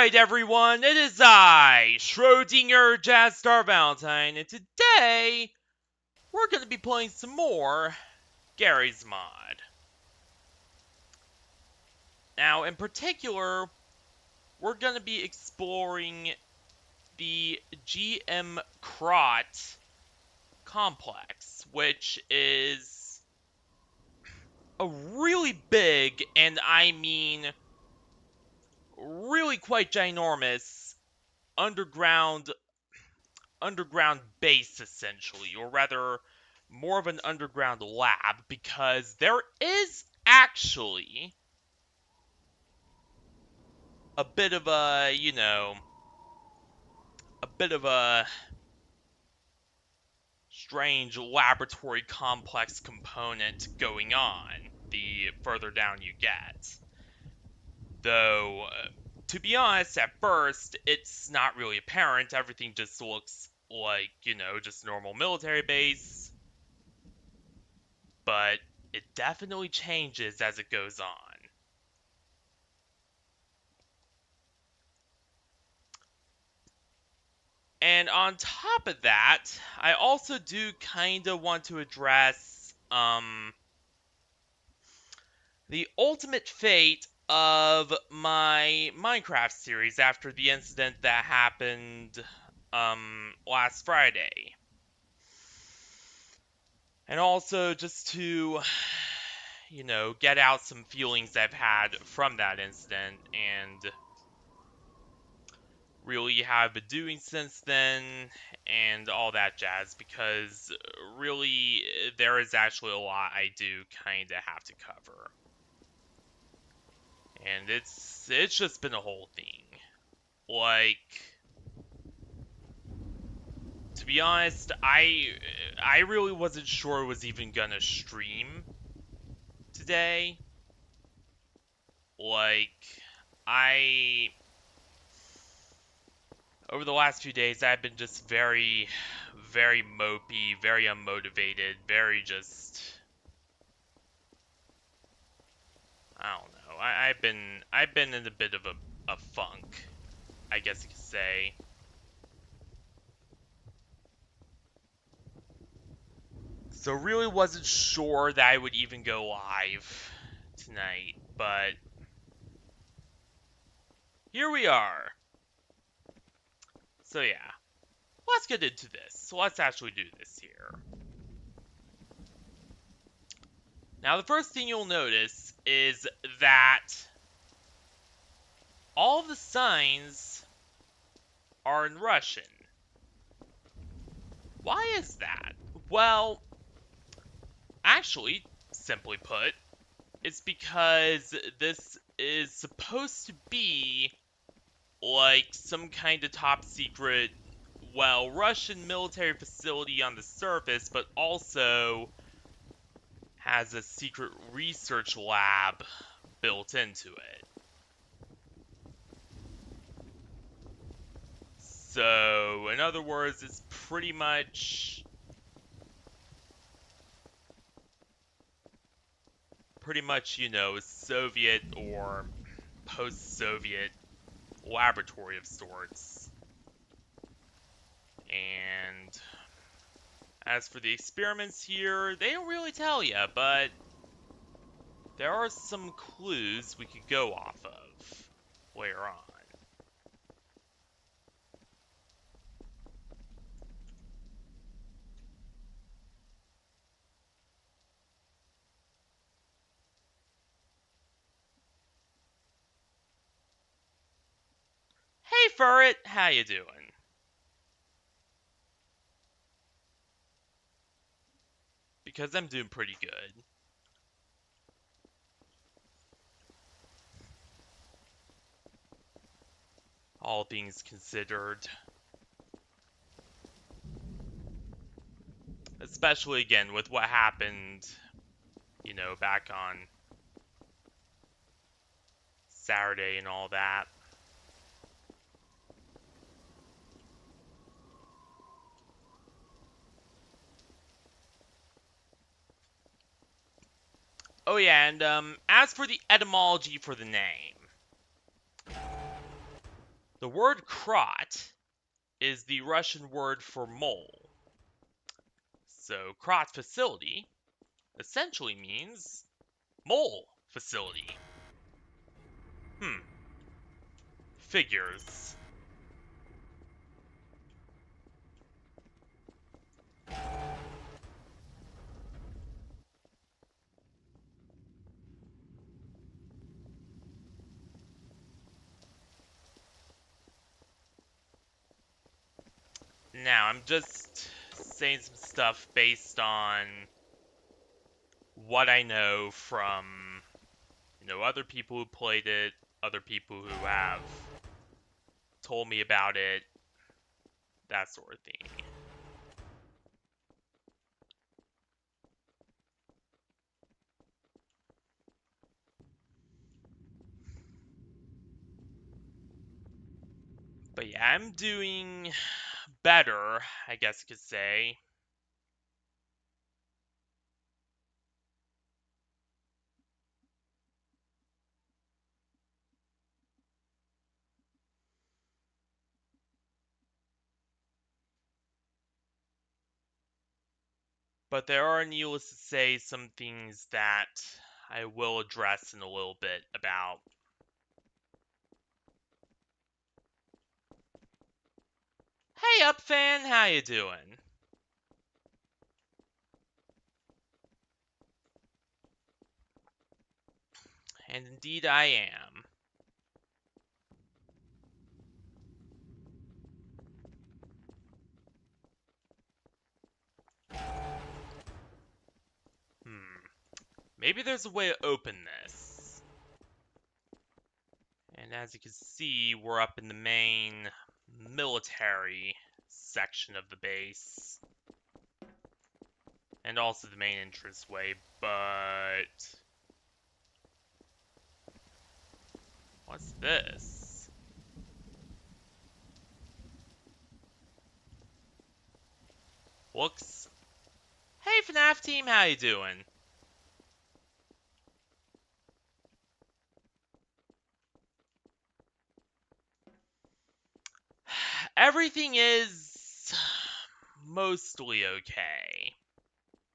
Alright everyone, it is I, Schrodinger Jazz Star Valentine, and today we're going to be playing some more Garry's Mod. Now, in particular, we're going to be exploring the GM Krot complex, which is a really big, and I mean really quite ginormous, underground base, essentially, or rather more of an underground lab, because there is actually a bit of a, a bit of a strange laboratory complex component going on the further down you get. Though, to be honest, at first, it's not really apparent. Everything just looks like, just normal military base. But it definitely changes as it goes on. And on top of that, I also do kind of want to address the ultimate fate of my Minecraft series after the incident that happened last Friday. And also just to, get out some feelings I've had from that incident and really have been doing since then and all that jazz, because really there is actually a lot I do kind of have to cover. And it's just been a whole thing. Like, to be honest, I really wasn't sure I was even gonna stream today. Like, over the last few days, I've been just very, very mopey, very unmotivated, very just, I don't know. I've been in a bit of a funk, I guess you could say. So really wasn't sure that I would even go live tonight, but here we are. So yeah, let's get into this. So let's actually do this here. Now the first thing you'll notice is that all of the signs are in Russian. Why is that? Well, actually, simply put, it's because this is supposed to be like some kind of top secret, well, Russian military facility on the surface, but also has a secret research lab built into it. So, in other words, it's pretty much Soviet or post-Soviet laboratory of sorts. And as for the experiments here, they don't really tell you, but there are some clues we could go off of later on. Hey Furret, how you doing? Because I'm doing pretty good. All things considered. Especially, again, with what happened, back on Saturday and all that. Oh yeah, and as for the etymology for the name, The word Krot is the Russian word for mole. So Krot facility essentially means mole facility. Figures. Now, I'm just saying some stuff based on what I know from, other people who played it, other people who have told me about it, that sort of thing. But yeah, I'm doing better, I guess you could say. But there are, needless to say, some things that I will address in a little bit about. Hey, Up Fan, how you doing? And indeed I am. Maybe there's a way to open this. And as you can see, we're up in the main military section of the base. And also the main entranceway, but... What's this? Looks... Hey FNAF team, how you doing? Everything is... mostly okay,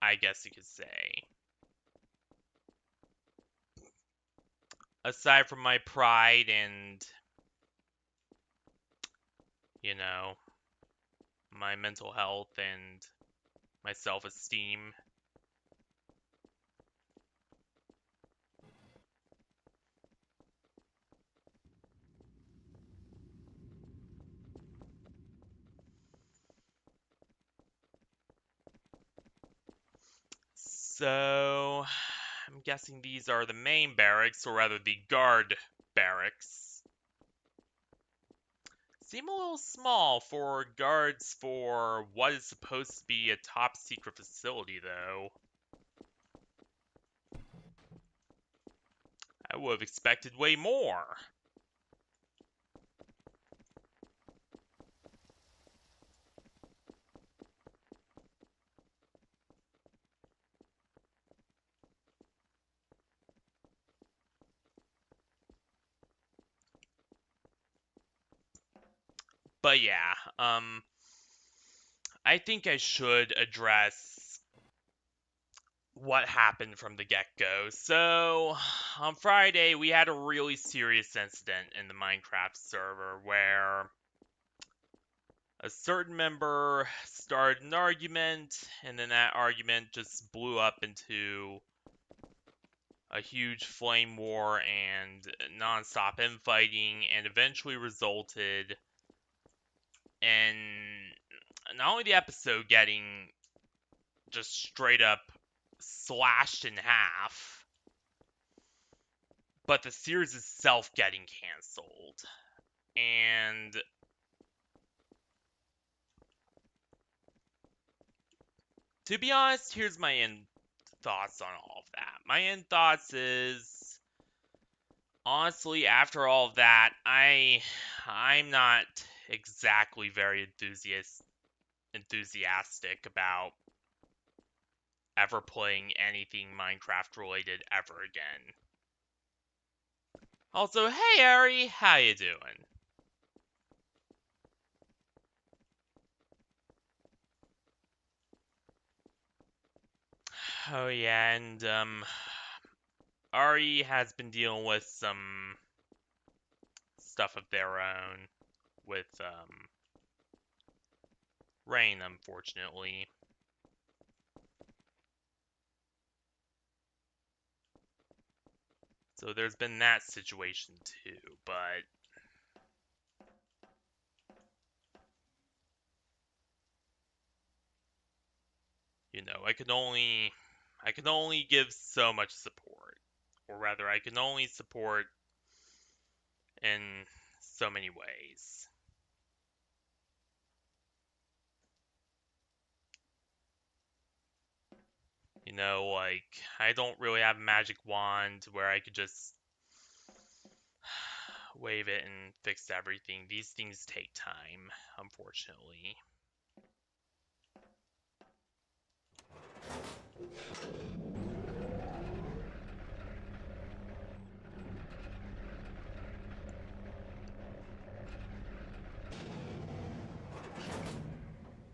I guess you could say. Aside from my pride and, my mental health and my self-esteem. So, I'm guessing these are the main barracks, or rather the guard barracks. Seem a little small for guards for what is supposed to be a top secret facility, though. I would have expected way more. But yeah, I think I should address what happened from the get-go. So, on Friday, we had a really serious incident in the Minecraft server where a certain member started an argument, and then that argument just blew up into a huge flame war and non-stop infighting, and eventually resulted in not only the episode getting just straight up slashed in half, but the series itself getting canceled. And to be honest, here's my end thoughts on all of that. My end thoughts is, honestly, after all of that, I'm not exactly very enthusiastic about ever playing anything Minecraft related ever again. Also, hey Ari, how you doing? Oh yeah, and Ari has been dealing with some stuff of their own with Rain, unfortunately. So there's been that situation too, but I can only give so much support. Or rather, I can only support in so many ways. Like, I don't really have a magic wand where I could just wave it and fix everything. These things take time, unfortunately.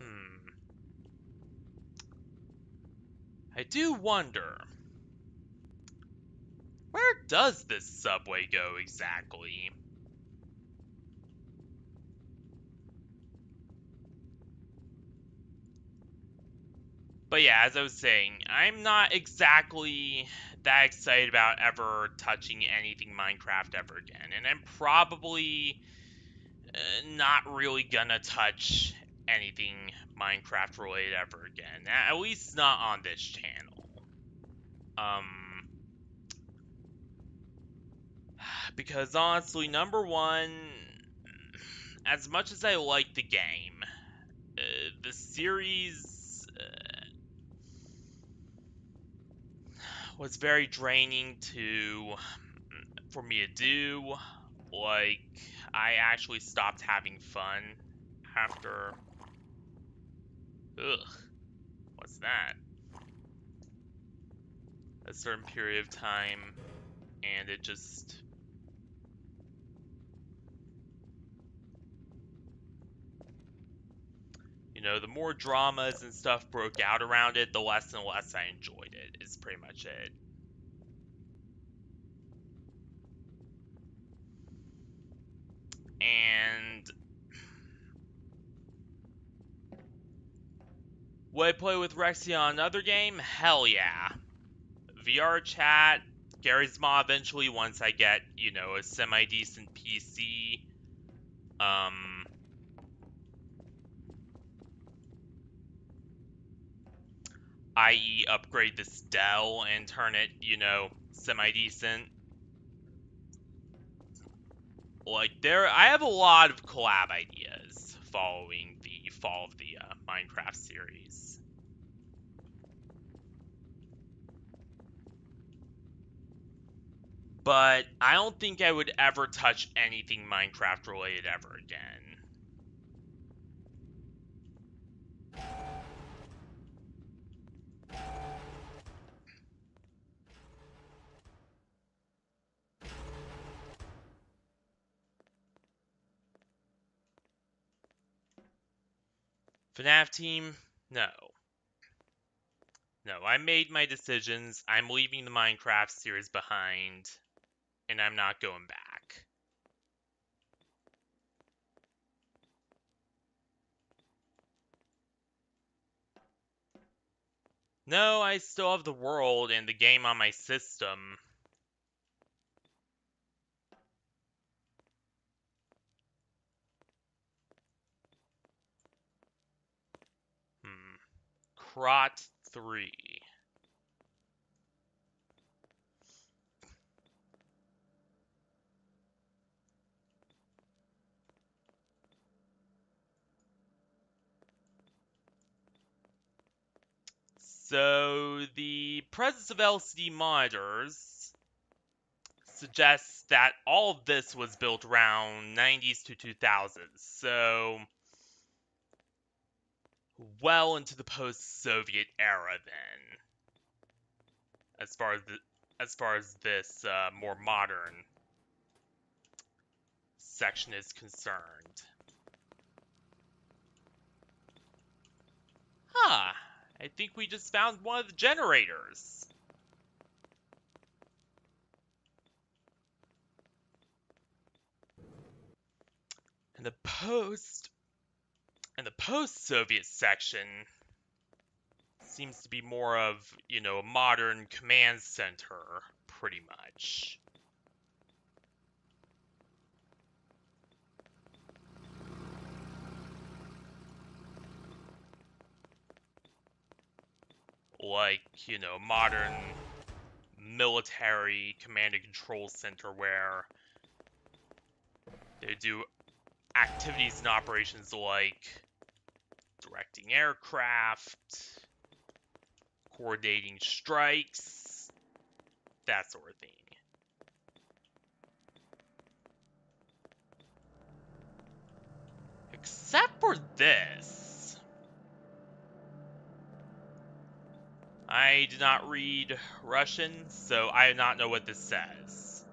Hmm. I do wonder, where does this subway go exactly? But yeah, as I was saying, I'm not exactly that excited about ever touching anything Minecraft ever again. And I'm probably not really gonna touch anything Minecraft related ever again. At least not on this channel. Um, because honestly, number one, as much as I like the game, the series was very draining for me to do. Like, I actually stopped having fun after. Ugh, what's that? A certain period of time, and it just. The more dramas and stuff broke out around it, the less and less I enjoyed it, is pretty much it. And would I play with Rexy on another game? Hell yeah. VR chat, Garry's Mod eventually once I get, a semi-decent PC. Um, i.e. upgrade this Dell and turn it, semi-decent. Like, I have a lot of collab ideas following the fall of the Minecraft series. But I don't think I would ever touch anything Minecraft related ever again. FNAF team? No. No, I made my decisions. I'm leaving the Minecraft series behind, and I'm not going back. No, I still have the world and the game on my system. Krot 3. So, the presence of LCD monitors suggests that all of this was built around 90s to 2000s. So, well into the post-Soviet era then, as far as this more modern section is concerned. Huh. I think we just found one of the generators. And the post-Soviet section seems to be more of, a modern command center, pretty much. Like, modern military command and control center where they do activities and operations like directing aircraft, coordinating strikes, that sort of thing. Except for this. I did not read Russian, so I do not know what this says.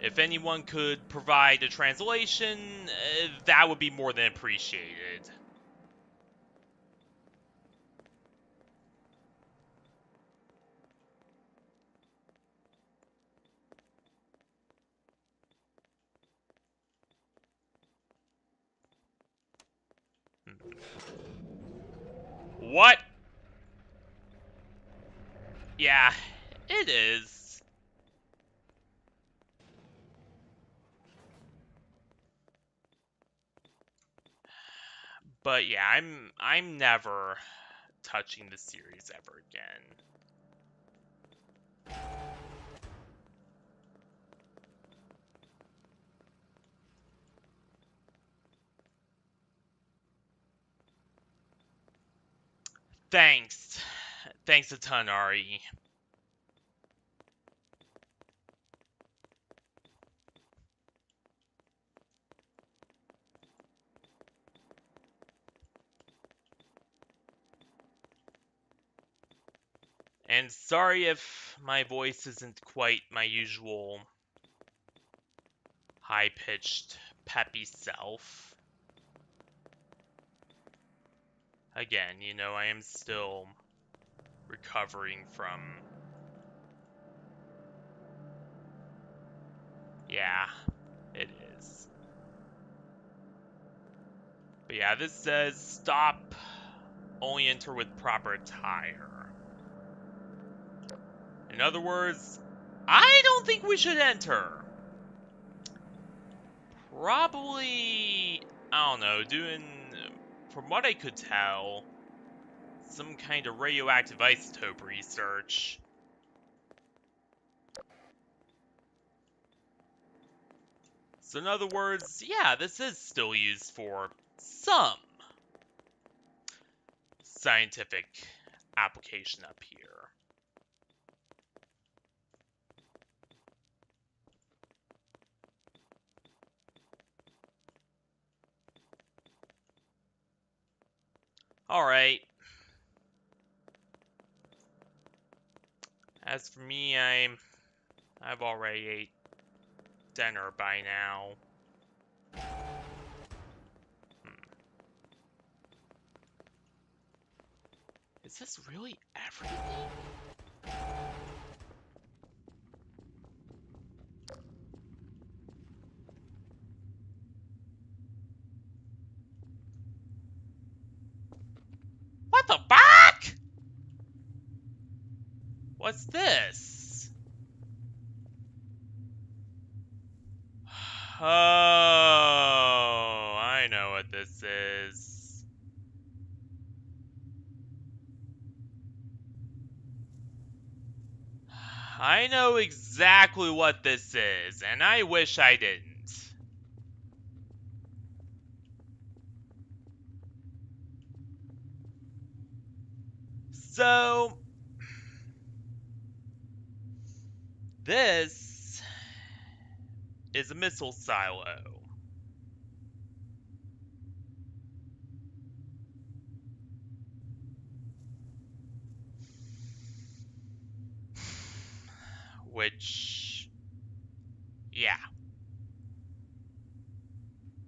If anyone could provide a translation, that would be more than appreciated. What? Yeah, it is. But yeah, I'm never touching the series ever again. Thanks. Thanks a ton, Ari. And sorry if my voice isn't quite my usual high-pitched, peppy self. Again, I am still recovering from... Yeah, it is. But yeah, this says stop, only enter with proper attire. In other words, I don't think we should enter. Probably, I don't know, doing, from what I could tell, some kind of radioactive isotope research. So in other words, yeah, this is still used for some scientific application up here. Alright. As for me, I've already ate dinner by now. Is this really everything? What the fuck? What's this? Oh, I know what this is. I know exactly what this is, and I wish I didn't. So, this is a missile silo. Which, yeah,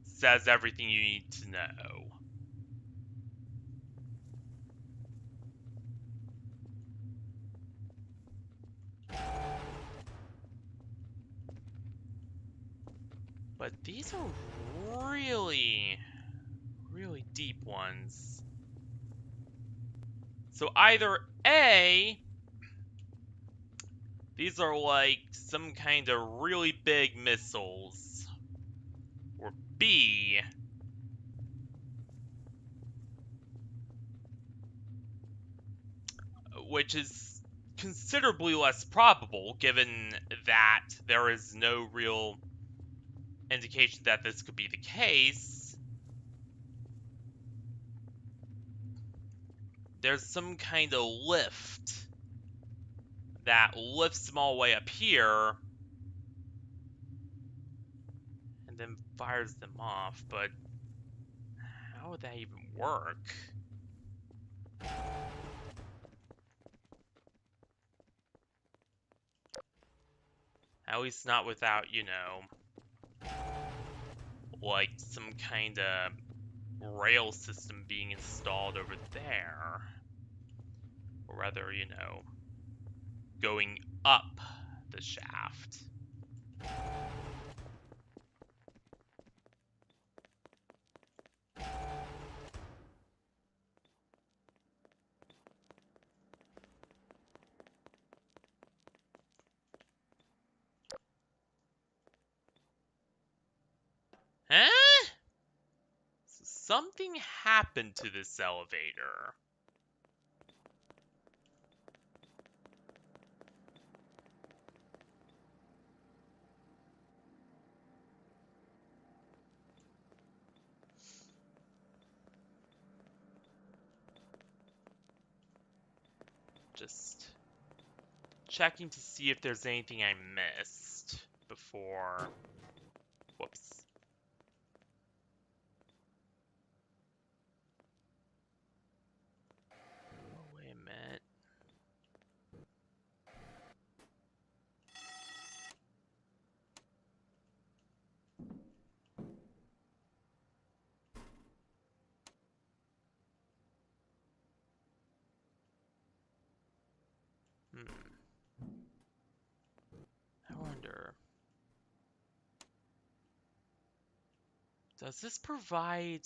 says everything you need to know. But these are really, really deep ones. So either A, these are like some kind of really big missiles, or B, which is considerably less probable given that there is no real indication that this could be the case. There's some kind of lift that lifts them all the way up here and then fires them off, but how would that even work? At least not without, you know, like some kind of rail system being installed over there. Or rather, you know, going up the shaft. Huh? So something happened to this elevator. Just checking to see if there's anything I missed before. Whoops. Oh, wait a minute. I wonder. Does this provide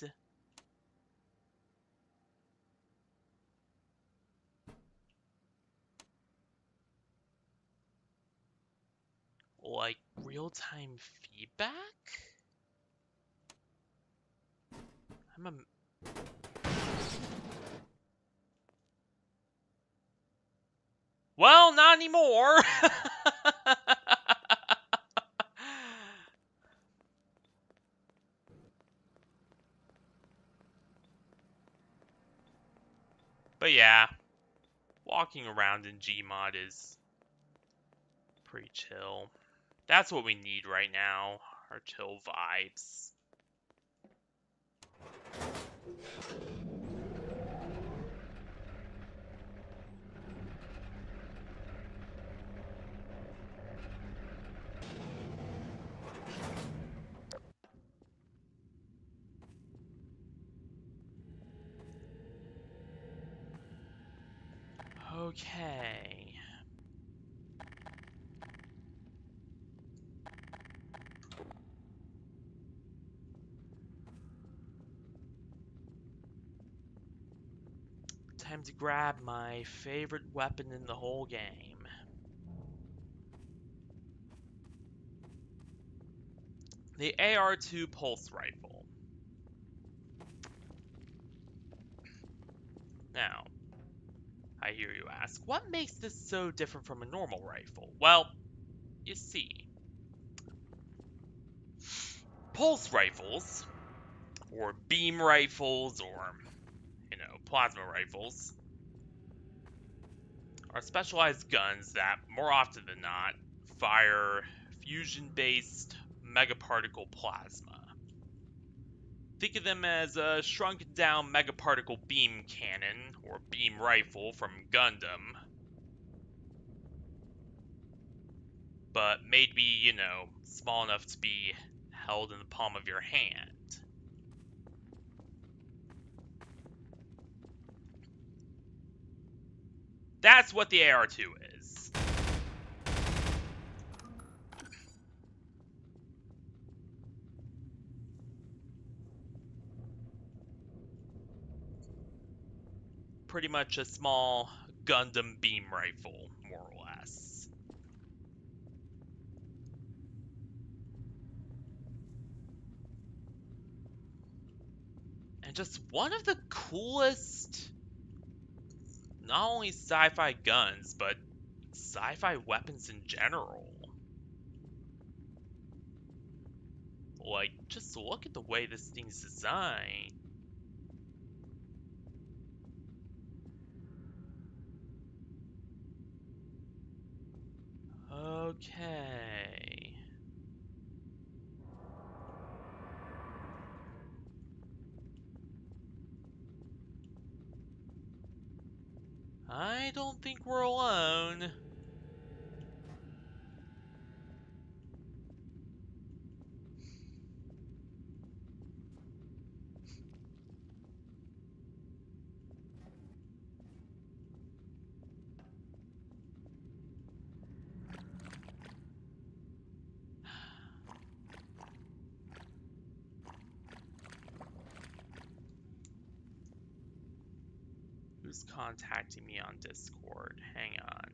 like real-time feedback? I'm a Well, not anymore. But yeah, walking around in Gmod is pretty chill. That's what we need right now, our chill vibes. Okay. Time to grab my favorite weapon in the whole game. The AR-2 pulse rifle. Now, I hear you ask, what makes this so different from a normal rifle? Well, you see, pulse rifles, or beam rifles, or, you know, plasma rifles, are specialized guns that, more often than not, fire fusion-based megaparticle plasma. Think of them as a shrunken-down megaparticle beam cannon, or beam rifle from Gundam, but made to be, you know, small enough to be held in the palm of your hand. That's what the AR-2 is. pretty much a small Gundam beam rifle, more or less. And just one of the coolest, not only sci-fi guns, but sci-fi weapons in general. Like, just look at the way this thing's designed. Okay. I don't think we're alone. Who's contacting me on Discord? Hang on.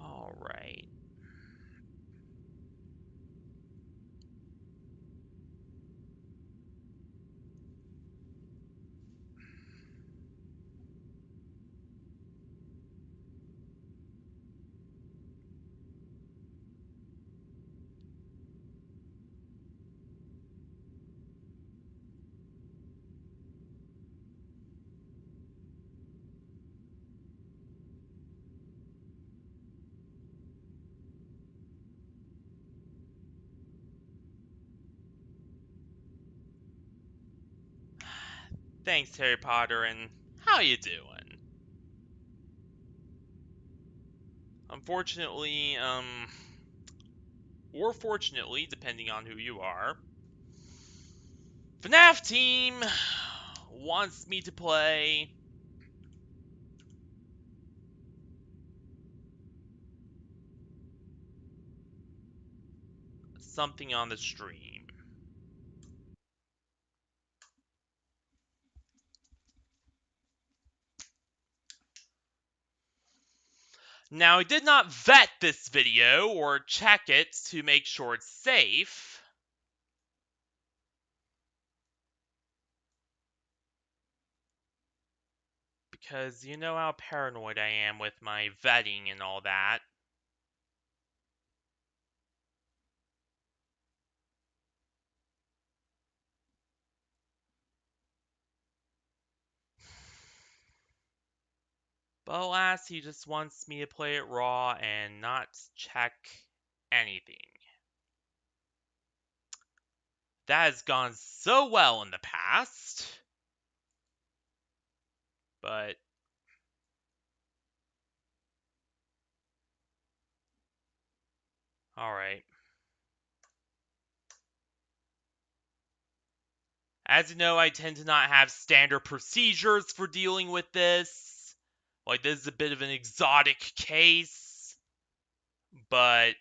All right. Thanks, Harry Potter, and how you doing? Unfortunately, or fortunately, depending on who you are, FNAF team wants me to play something on the stream. Now, I did not vet this video or check it to make sure it's safe, because you know how paranoid I am with my vetting and all that. But alas, he just wants me to play it raw and not check anything. That has gone so well in the past. But alright. As you know, I tend to not have standard procedures for dealing with this. Like, this is a bit of an exotic case. But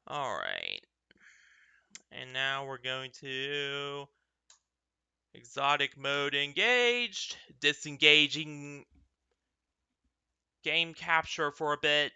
alright. And now we're going to exotic mode engaged, disengaging game capture for a bit.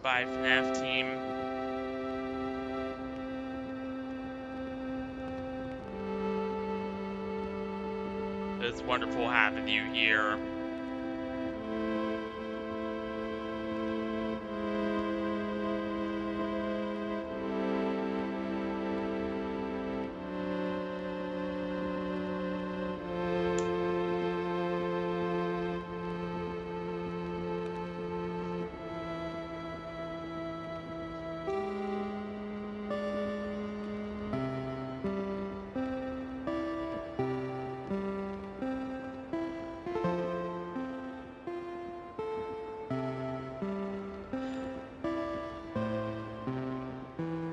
Goodbye, FNAF team. It's wonderful having you here.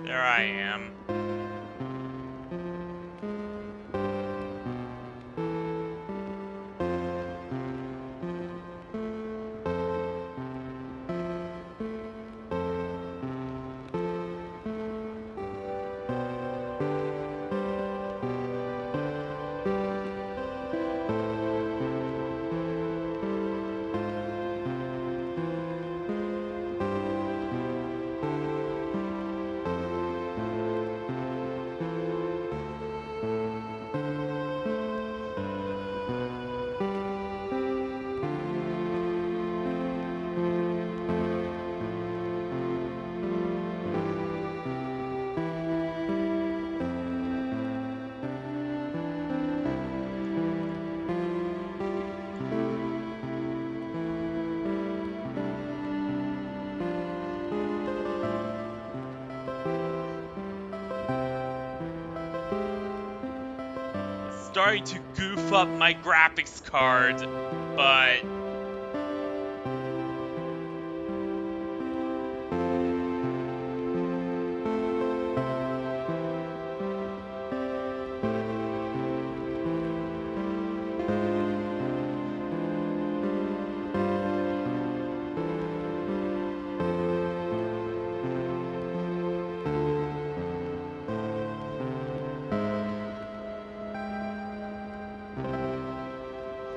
There I am. Starting to goof up my graphics card, but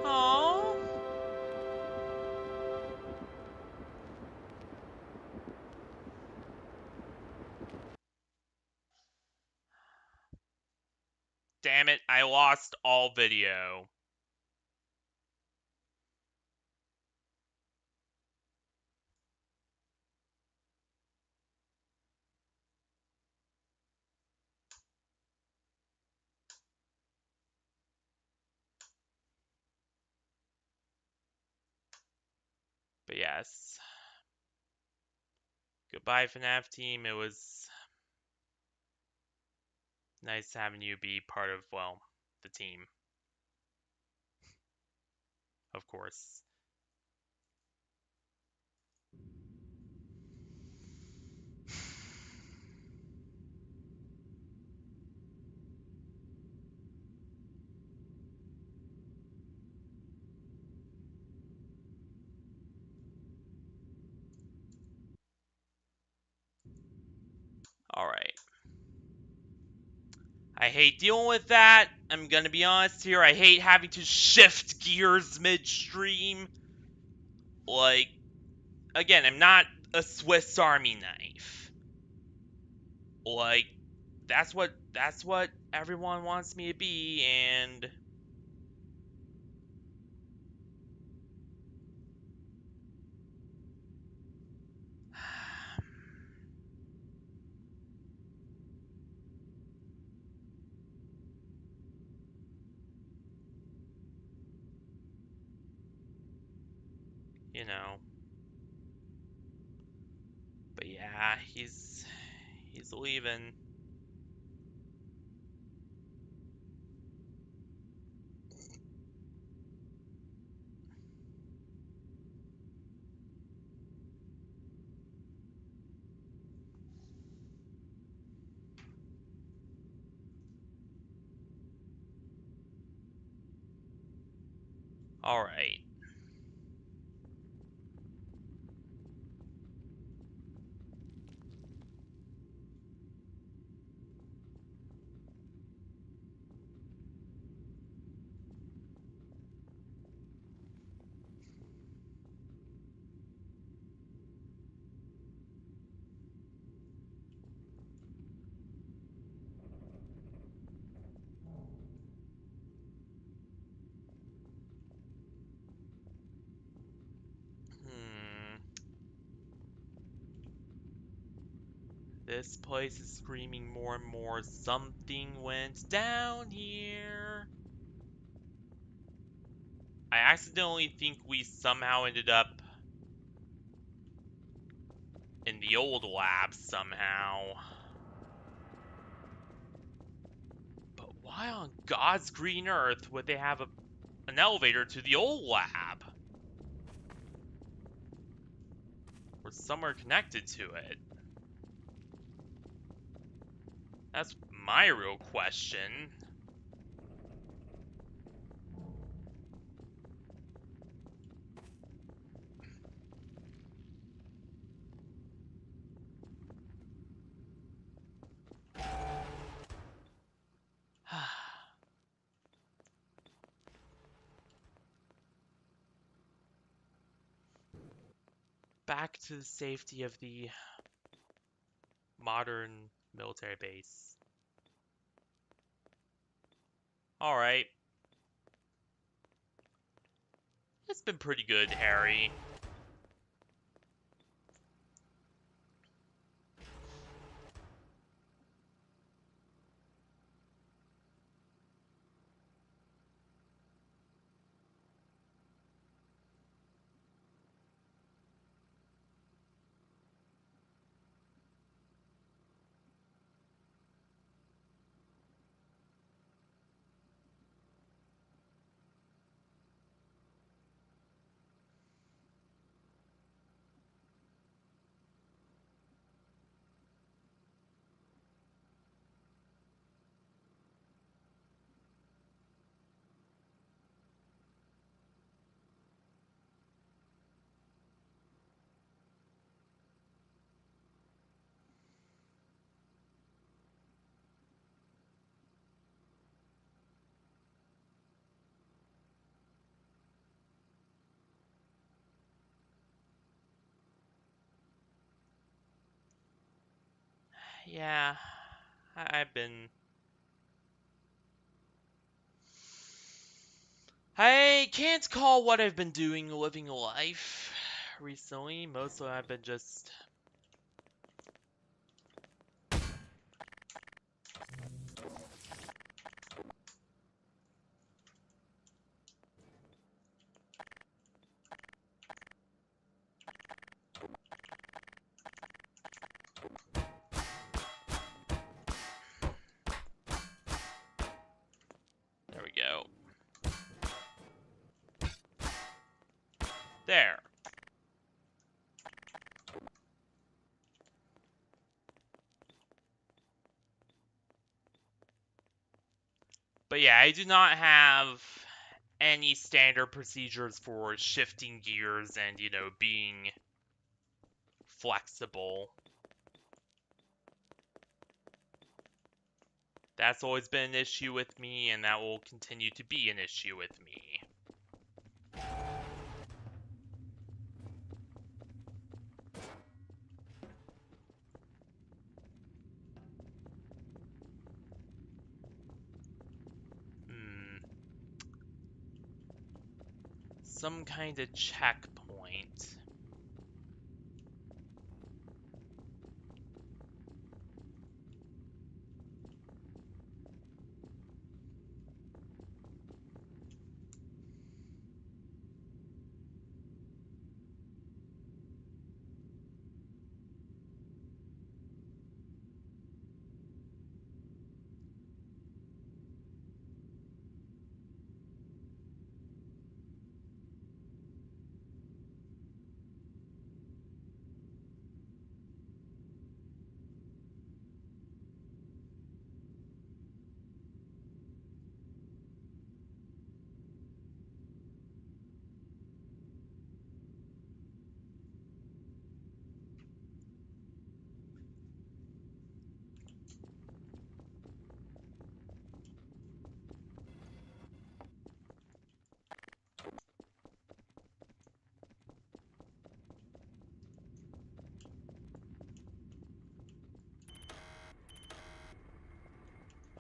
oh, damn it, I lost all video. But yes. Goodbye, FNAF team. It was nice having you be part of, well, the team. Of course. Alright. I hate dealing with that. I'm gonna be honest here. I hate having to shift gears midstream. Like, again, I'm not a Swiss Army knife. Like, that's what everyone wants me to be, and you know. But yeah, he's leaving. Alright. This place is screaming more and more. Something went down here. I accidentally think we somehow ended up in the old lab somehow. But why on God's green earth would they have an elevator to the old lab? Or somewhere connected to it? That's my real question. Back to the safety of the modern military base. Alright. It's been pretty good, Harry. Yeah, I've been... I can't call what I've been doing living life recently. Mostly I've been just... There we go. There. But yeah, I do not have any standard procedures for shifting gears and, being flexible. That's always been an issue with me, and that will continue to be an issue with me. Some kind of checkpoint.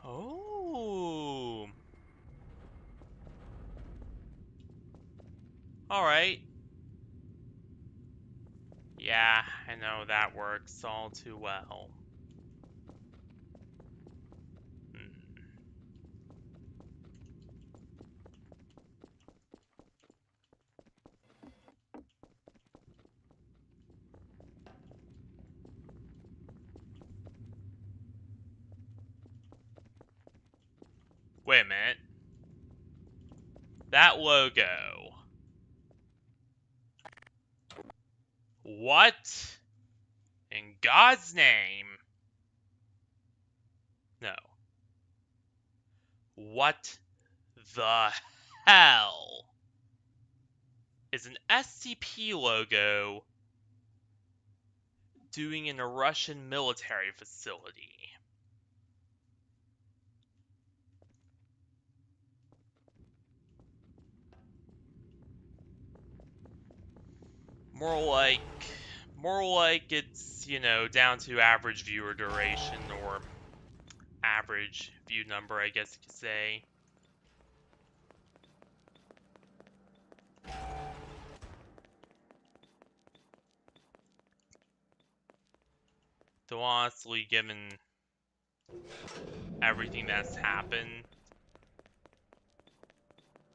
Oh. Alright. Yeah, I know that works all too well. Wait a minute. That logo. What? In God's name? No. What the hell is an SCP logo doing in a Russian military facility? More like it's, down to average viewer duration or average view number, I guess you could say. Though honestly, given everything that's happened,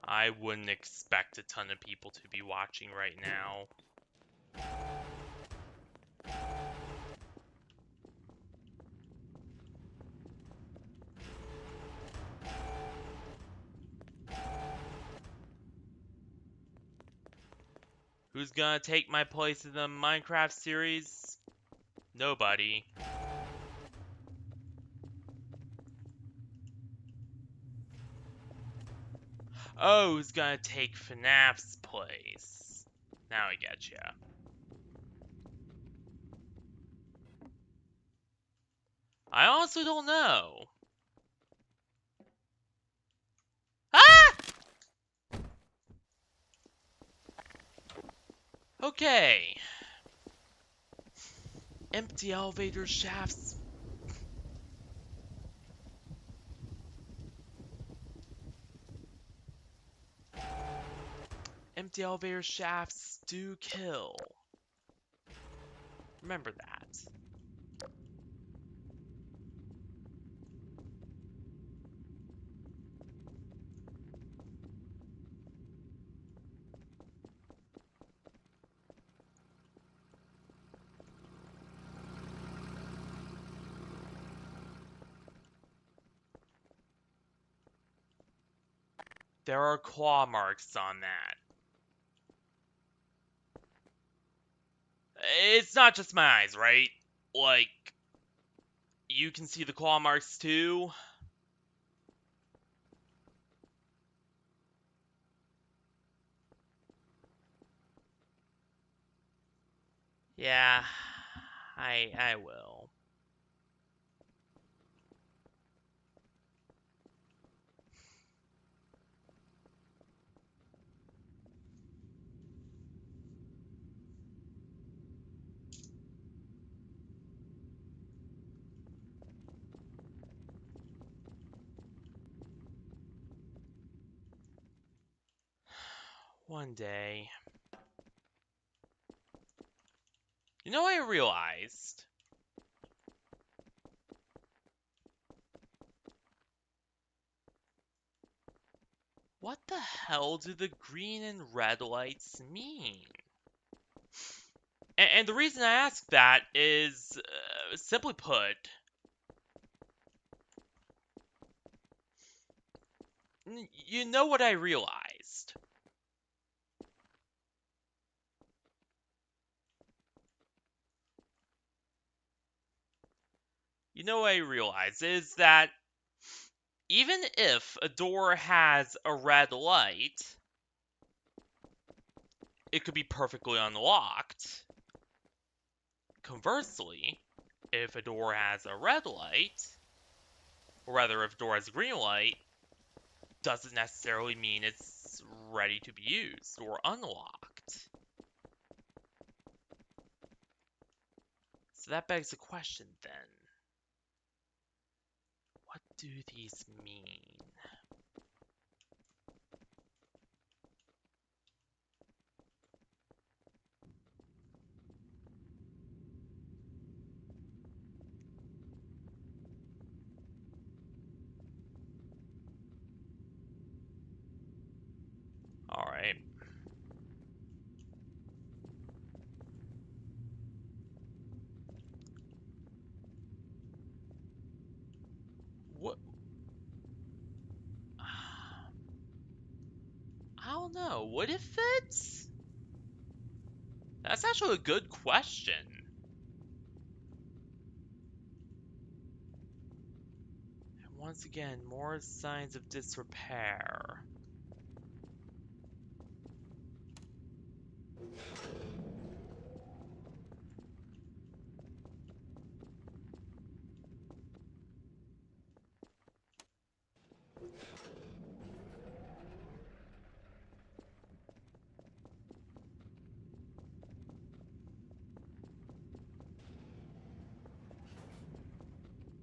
I wouldn't expect a ton of people to be watching right now. Who's gonna take my place in the Minecraft series? Nobody. Oh, who's gonna take FNAF's place? Now I get ya. I honestly don't know. Ah! Okay. Empty elevator shafts. Empty elevator shafts do kill. Remember that. There are claw marks on that. It's not just my eyes, right? Like, you can see the claw marks too? Yeah, I will. One day. You know, I realized. What the hell do the green and red lights mean? And the reason I ask that is, simply put, you know what I realized? You know what I realized is that even if a door has a red light, it could be perfectly unlocked. Conversely, if a door has a red light, or rather if a door has a green light, doesn't necessarily mean it's ready to be used or unlocked. So that begs the question then. What do these mean? Alright. What? would it fit? That's actually a good question. And once again, more signs of disrepair.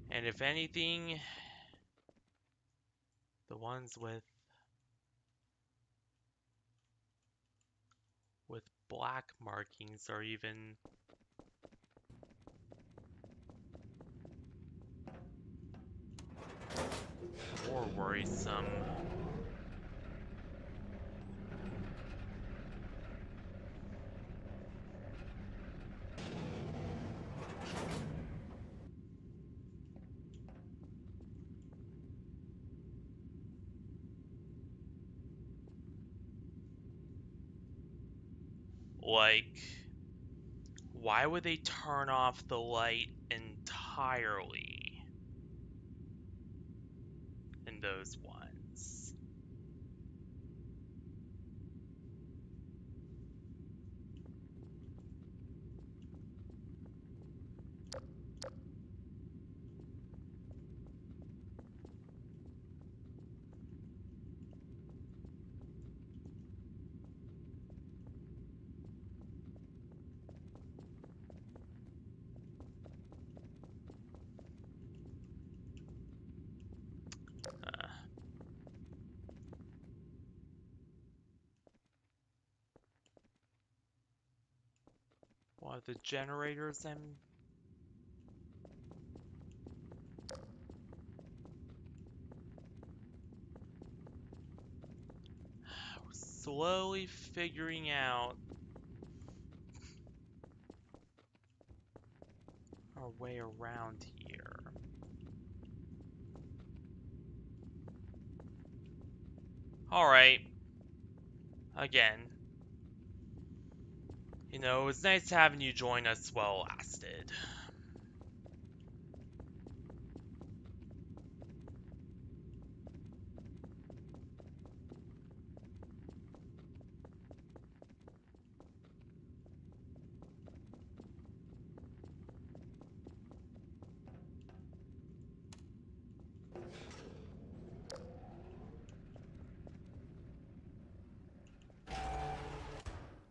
And if anything, the ones with black markings are even more worrisome. Like, why would they turn off the light entirely in those ones? Uh, what, the generators I'm slowly figuring out our way around here. Alright, again, you know, it was nice having you join us while it lasted.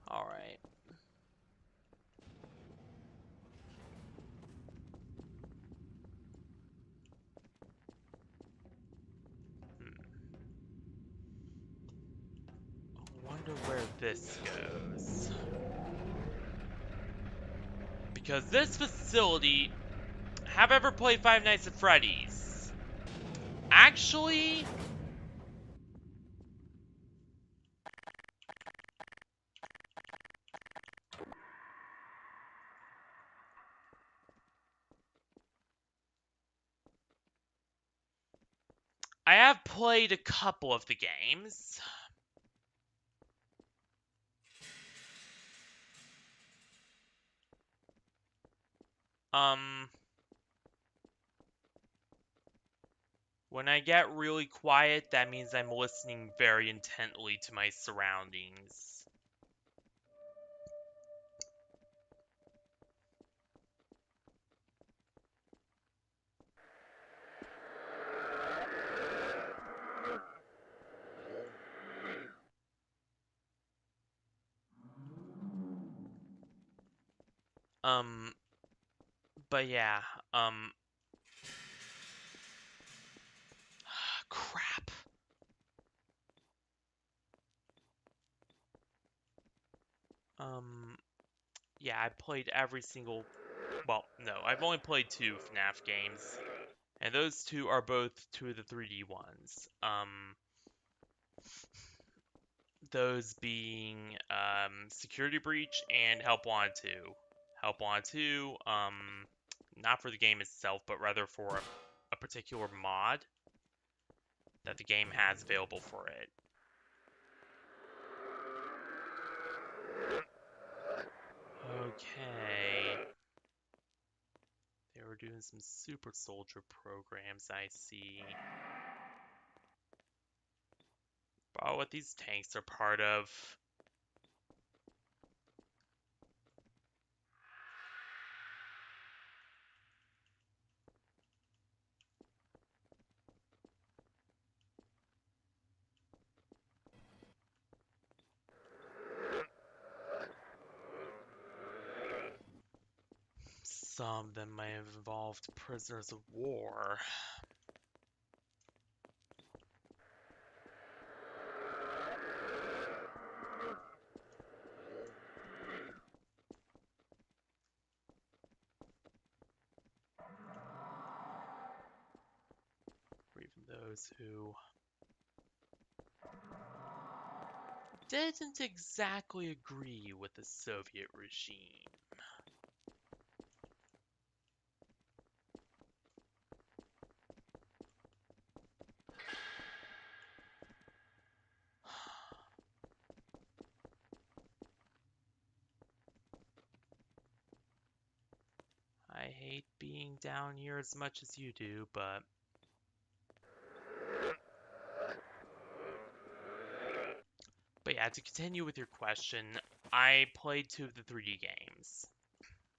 Alright. I wonder where this goes. Because this facility... Have I ever played Five Nights at Freddy's? Actually... I have played a couple of the games. When I get really quiet, that means I'm listening very intently to my surroundings. But yeah, crap. Yeah, I played every single, well, no, I've only played 2 FNAF games, and those 2 are both 2 of the 3D ones. Those being, Security Breach and Help Wanted 2. Help Wanted 2, not for the game itself, but rather for a particular mod that the game has available for it. Okay. They were doing some super soldier programs, I see. Oh, what these tanks are part of. Some of them may have involved prisoners of war. Or even those who didn't exactly agree with the Soviet regime. I hate being down here as much as you do, but yeah, to continue with your question, I played 2 of the 3D games.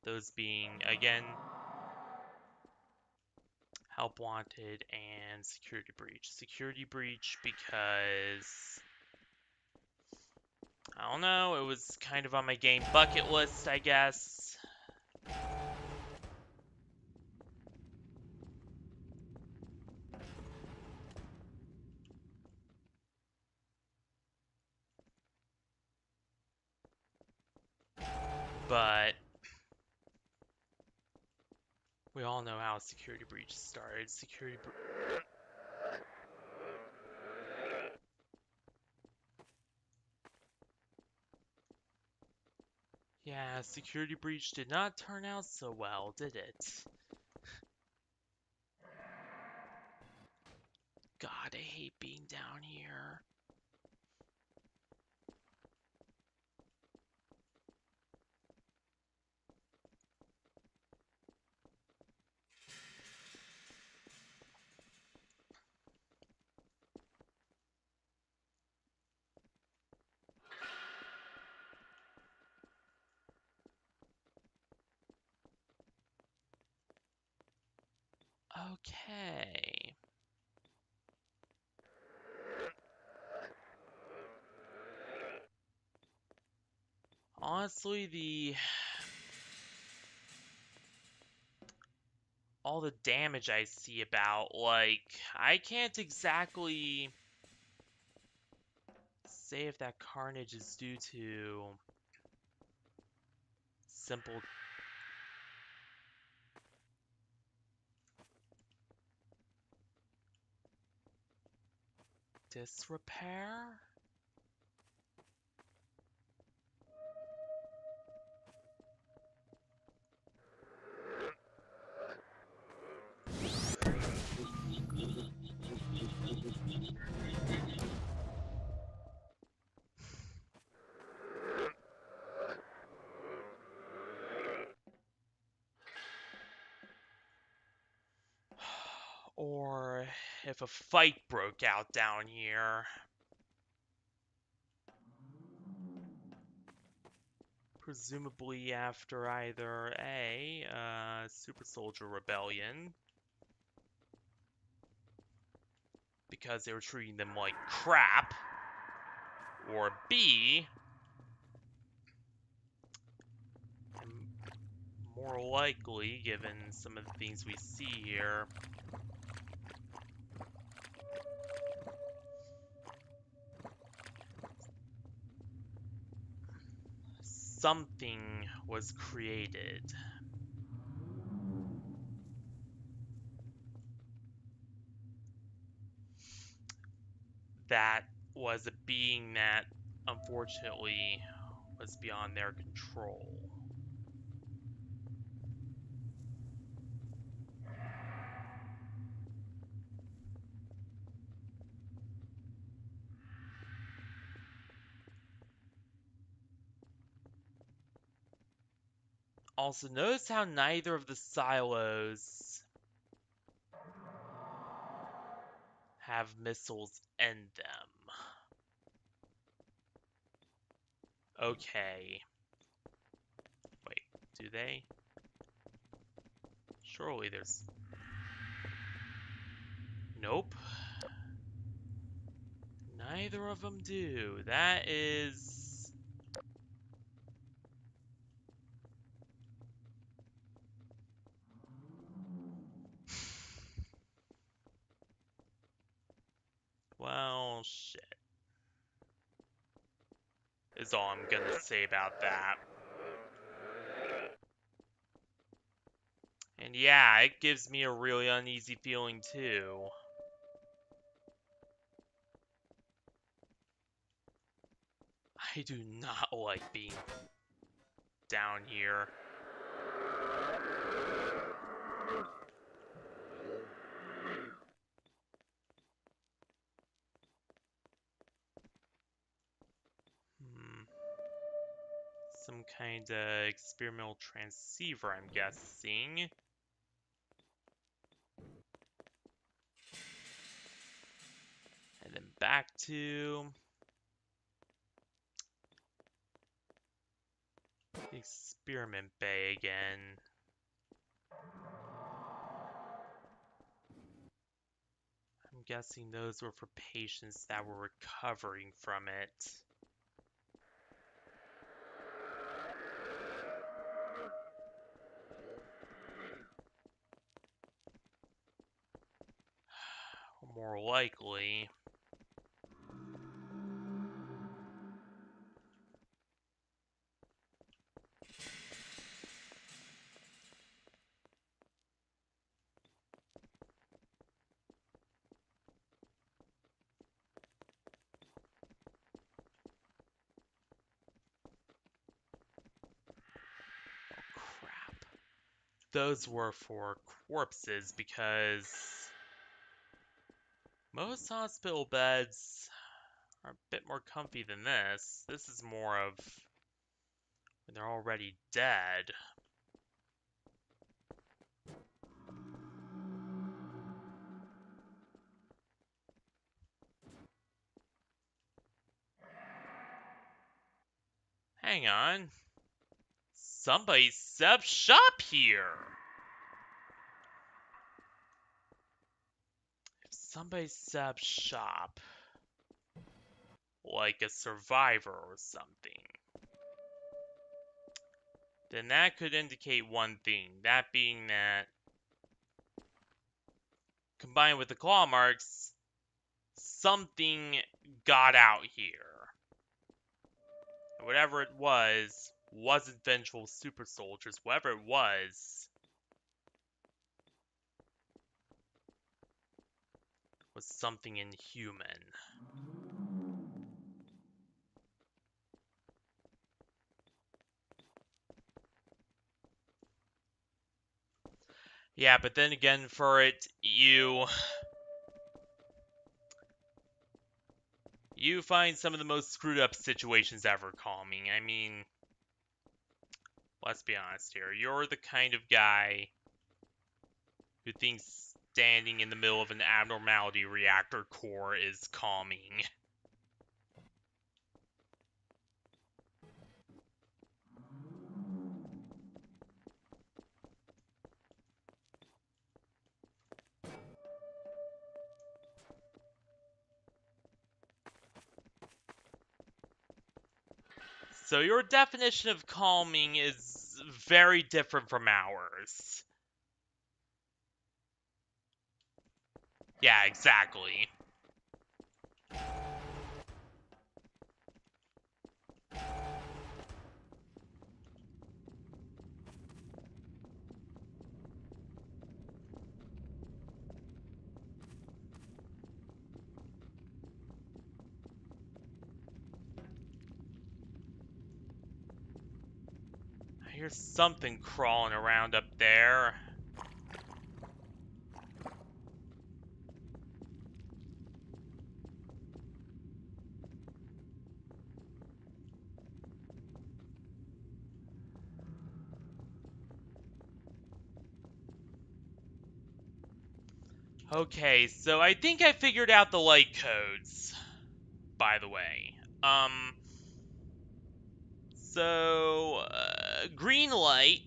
Those being, again, Help Wanted and Security Breach. Security Breach because, I don't know, it was kind of on my game bucket list, I guess. But we all know how Security Breach started. Yeah, Security Breach did not turn out so well, did it? God, I hate being down here. Okay. Honestly, all the damage I see about, like, I can't exactly say if that carnage is due to simple disrepair. Or if a fight broke out down here. Presumably after either A, Super Soldier Rebellion, because they were treating them like crap, or B, and more likely, given some of the things we see here, something was created that was a being that unfortunately was beyond their control. Also, notice how neither of the silos have missiles in them. Okay. Wait, do they? Surely there's... Nope. Neither of them do. That is... Well, shit. Is all I'm gonna say about that. And yeah, it gives me a really uneasy feeling too. I do not like being down here. Some kind of experimental transceiver, I'm guessing. And then back to the experiment bay again. I'm guessing those were for patients that were recovering from it. More likely. Crap. Those were for corpses because most hospital beds are a bit more comfy than this. This is more of when they're already dead. Hang on. Somebody set up shop here! If somebody set up shop, like a survivor or something, then that could indicate one thing. That being that, combined with the claw marks, something got out here. And whatever it wasn't vengeful super soldiers. Whatever it was something inhuman. Yeah, but then again, for it, you find some of the most screwed up situations ever calming. I mean, let's be honest here. You're the kind of guy who thinks standing in the middle of an abnormality reactor core is calming. So your definition of calming is very different from ours. Yeah, exactly. I hear something crawling around up there. Okay, so I think I figured out the light codes, by the way. Green light.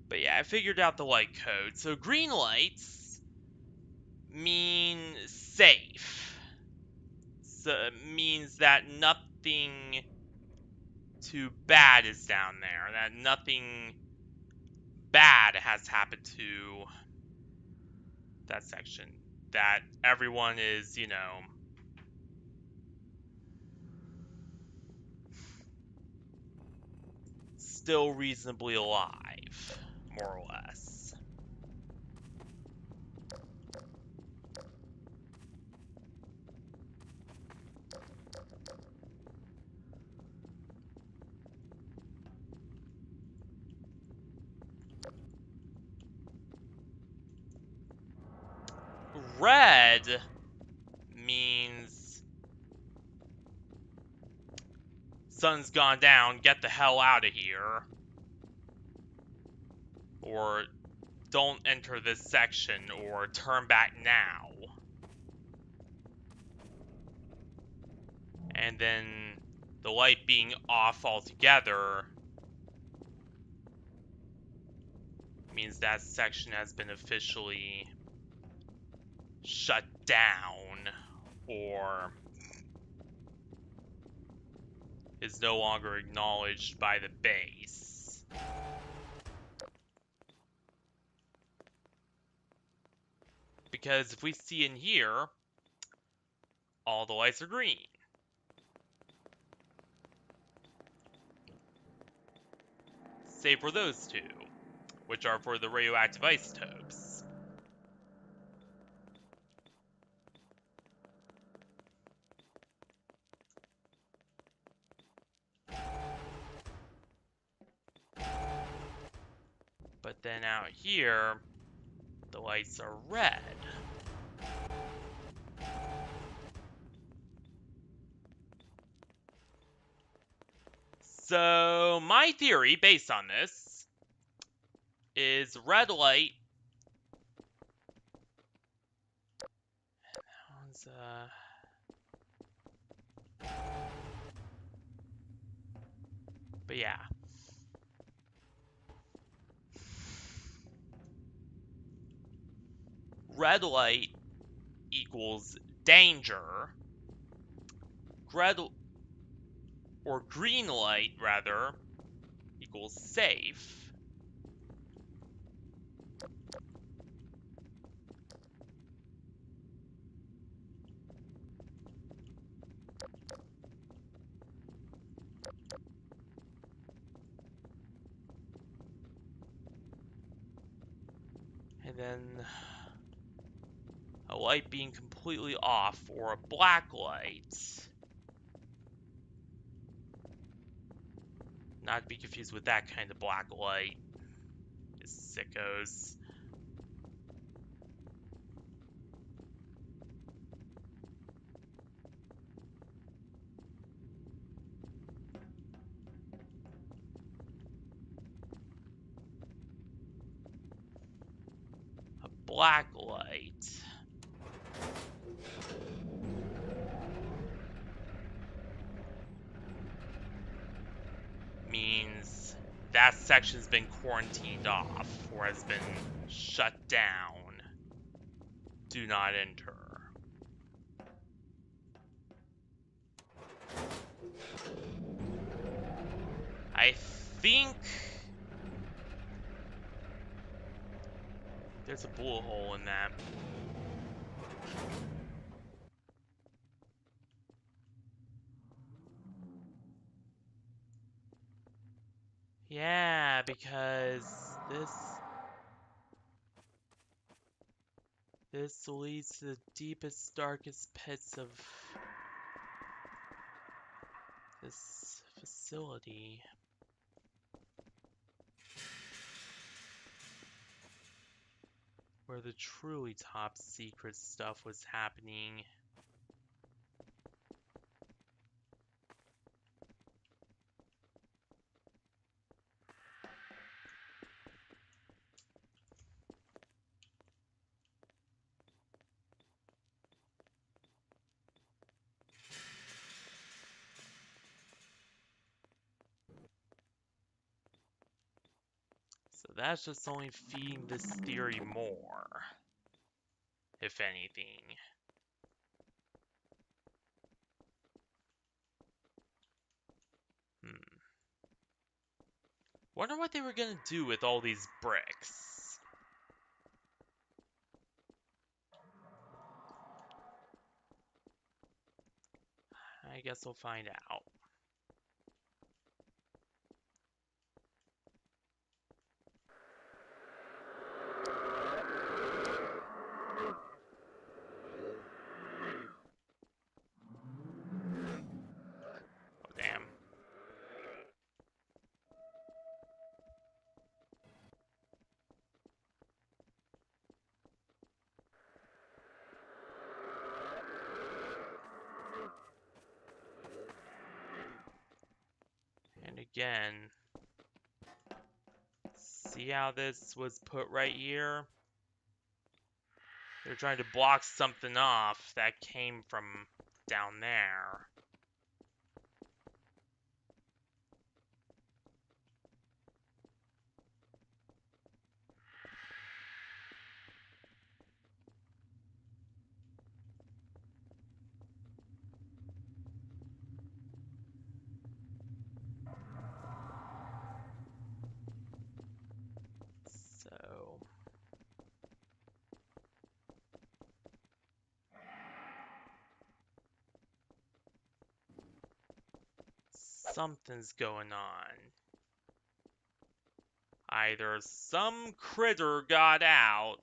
But yeah, I figured out the light code. So green lights mean safe. So it means that nothing too bad is down there. That nothing bad has happened to that section. That everyone is, still reasonably alive, more or less. Red means sun's gone down, get the hell out of here. Or don't enter this section, or turn back now. And then the light being off altogether means that section has been officially shut down, or is no longer acknowledged by the base. Because if we see in here, all the lights are green. Save for those two, which are for the radioactive isotopes. But then out here, the lights are red. So my theory, based on this, is red light. But yeah. Red light equals danger. Red or green light, rather, equals safe. And then a light being completely off, or a black light. Not to be confused with that kind of black light. It's sickos. A black light means that section's been quarantined off, or has been shut down. Do not enter. I think there's a bullet hole in that. Yeah, because this leads to the deepest, darkest pits of this facility. Where the truly top secret stuff was happening. So that's just only feeding this theory more, if anything. Wonder what they were gonna do with all these bricks. I guess we'll find out. Oh, damn. And again, see how this was put right here? They're trying to block something off that came from down there. So... something's going on. Either some critter got out,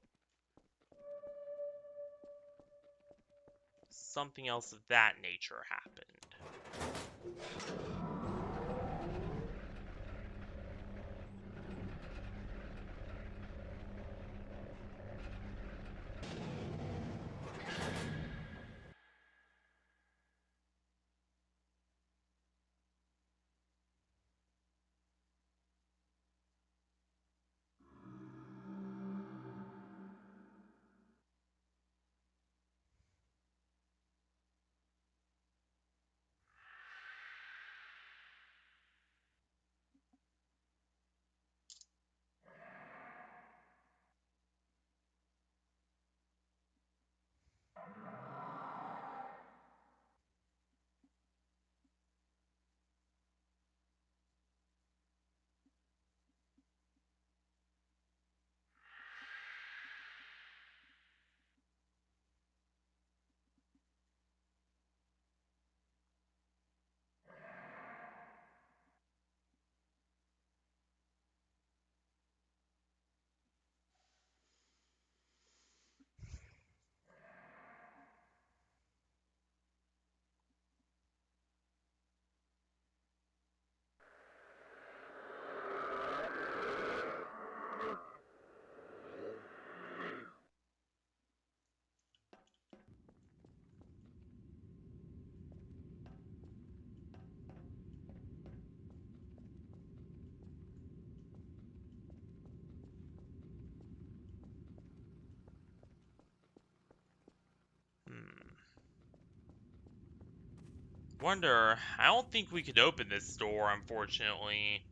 something else of that nature happened. Wonder, I don't think we could open this door, unfortunately.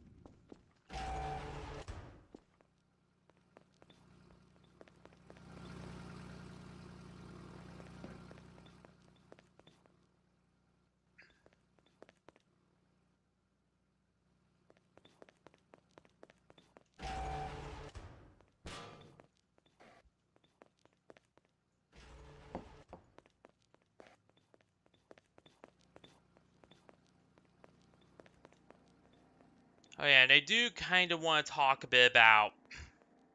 Oh yeah, and I do kind of want to talk a bit about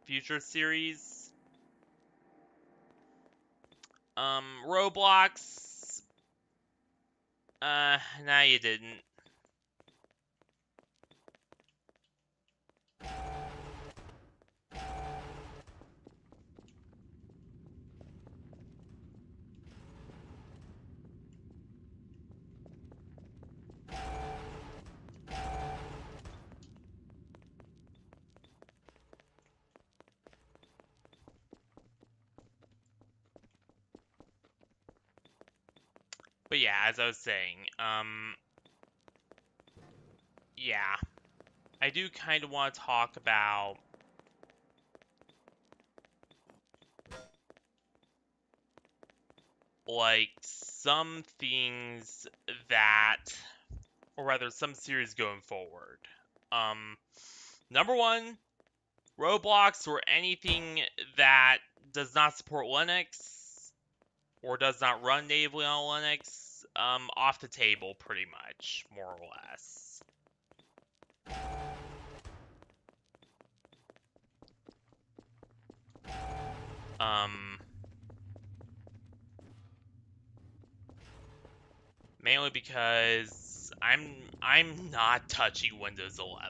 future series. Roblox. Nah, you didn't. But yeah, as I was saying, yeah, I do kind of want to talk about like some things that, or rather, some series going forward. Um, Number one, Roblox or anything that does not support Linux or does not run natively on Linux, off the table pretty much, more or less. Um, Mainly because I'm not touching Windows 11.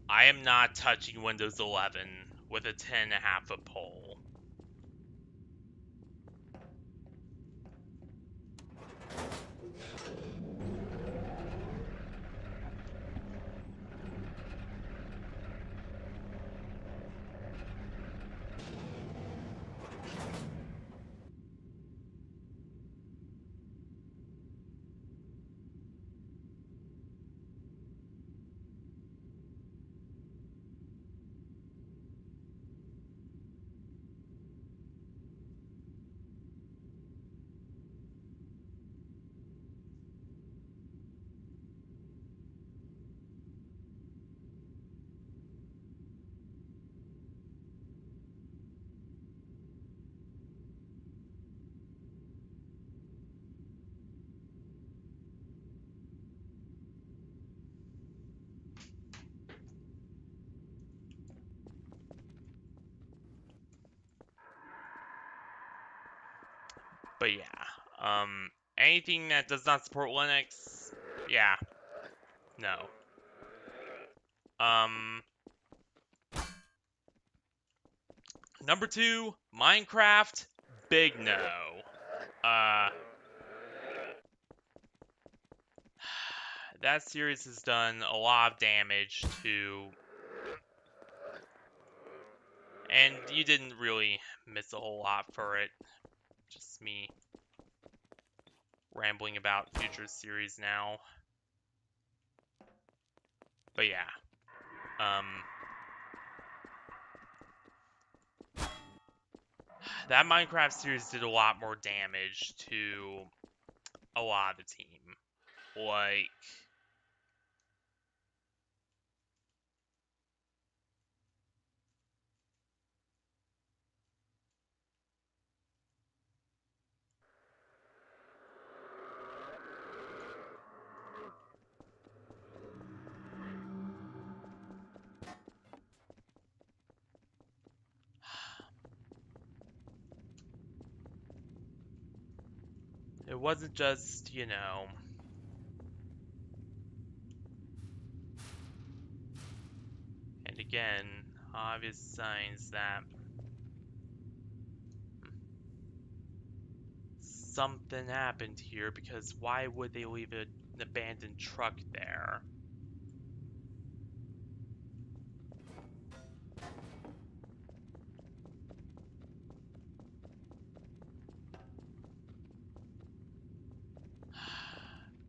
I am not touching Windows 11 with a 10.5-foot pole. But yeah, anything that does not support Linux, yeah, no. Um, Number two, Minecraft, big no. Uh, that series has done a lot of damage to, and you didn't really miss a whole lot for it. Just me rambling about future series now. But yeah, that Minecraft series did a lot more damage to a lot of the team. Like, it wasn't just, and again, obvious signs that something happened here, because why would they leave an abandoned truck there?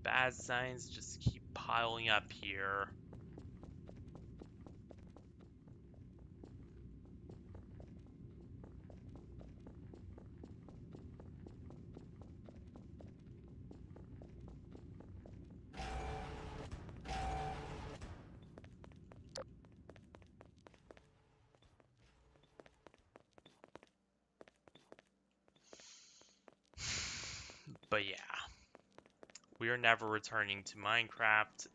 Bad signs just keep piling up here. But yeah, we are never returning to Minecraft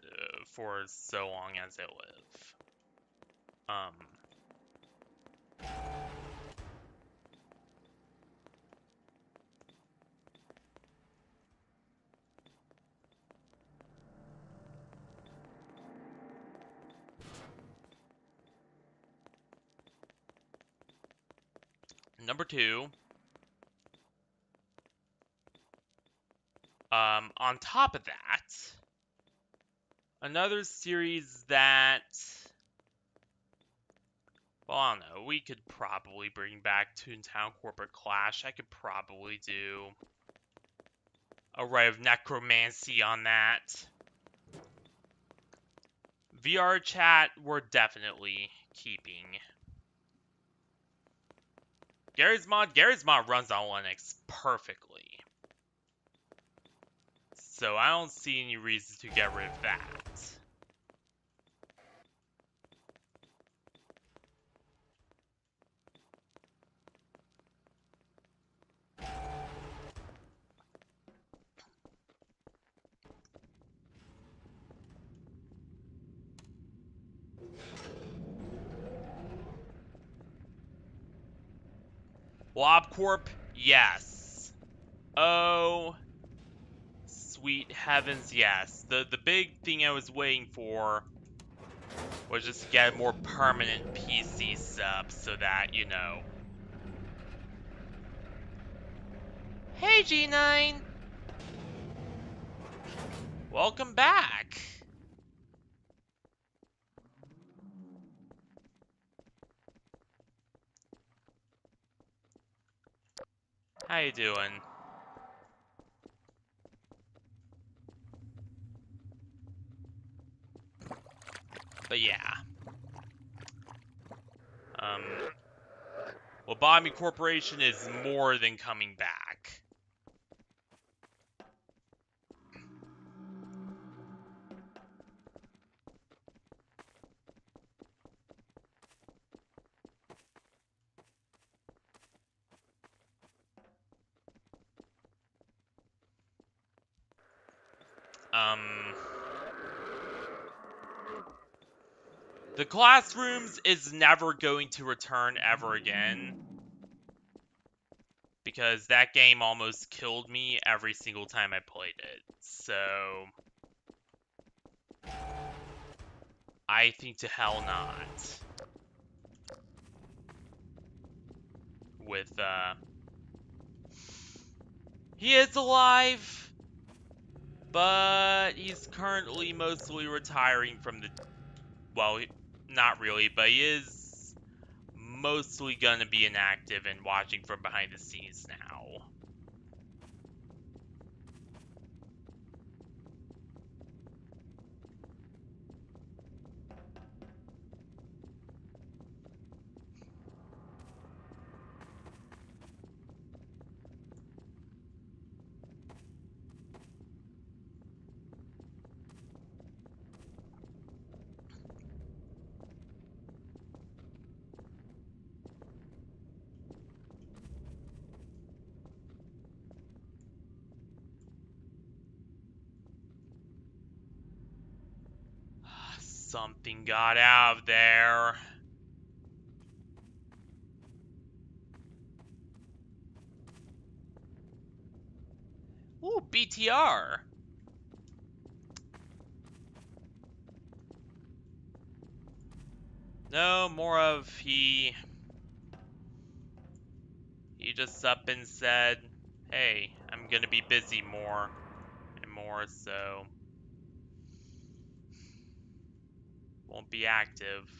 for so long as I live. Number 2, on top of that, another series that, well, I don't know, we could probably bring back Toontown Corporate Clash. I could probably do a Ray of Necromancy on that. VR chat, we're definitely keeping. Garry's Mod runs on Linux perfectly. So I don't see any reason to get rid of that. LobCorp, yes. Oh, sweet heavens, yes. The big thing I was waiting for was just to get a more permanent PC sub so that, you know. Hey, G9! Welcome back! How you doing? But yeah. Lobotomy Corporation is more than coming back. The Classrooms is never going to return ever again. Because that game almost killed me every single time I played it. So I think to hell not. With, he is alive, but he's currently mostly retiring from the, well, not really, but he is mostly gonna be inactive and watching from behind the scenes now. Something got out of there. Ooh, BTR. No, more of he just up and said, hey, I'm gonna be busy more and more, so won't be active.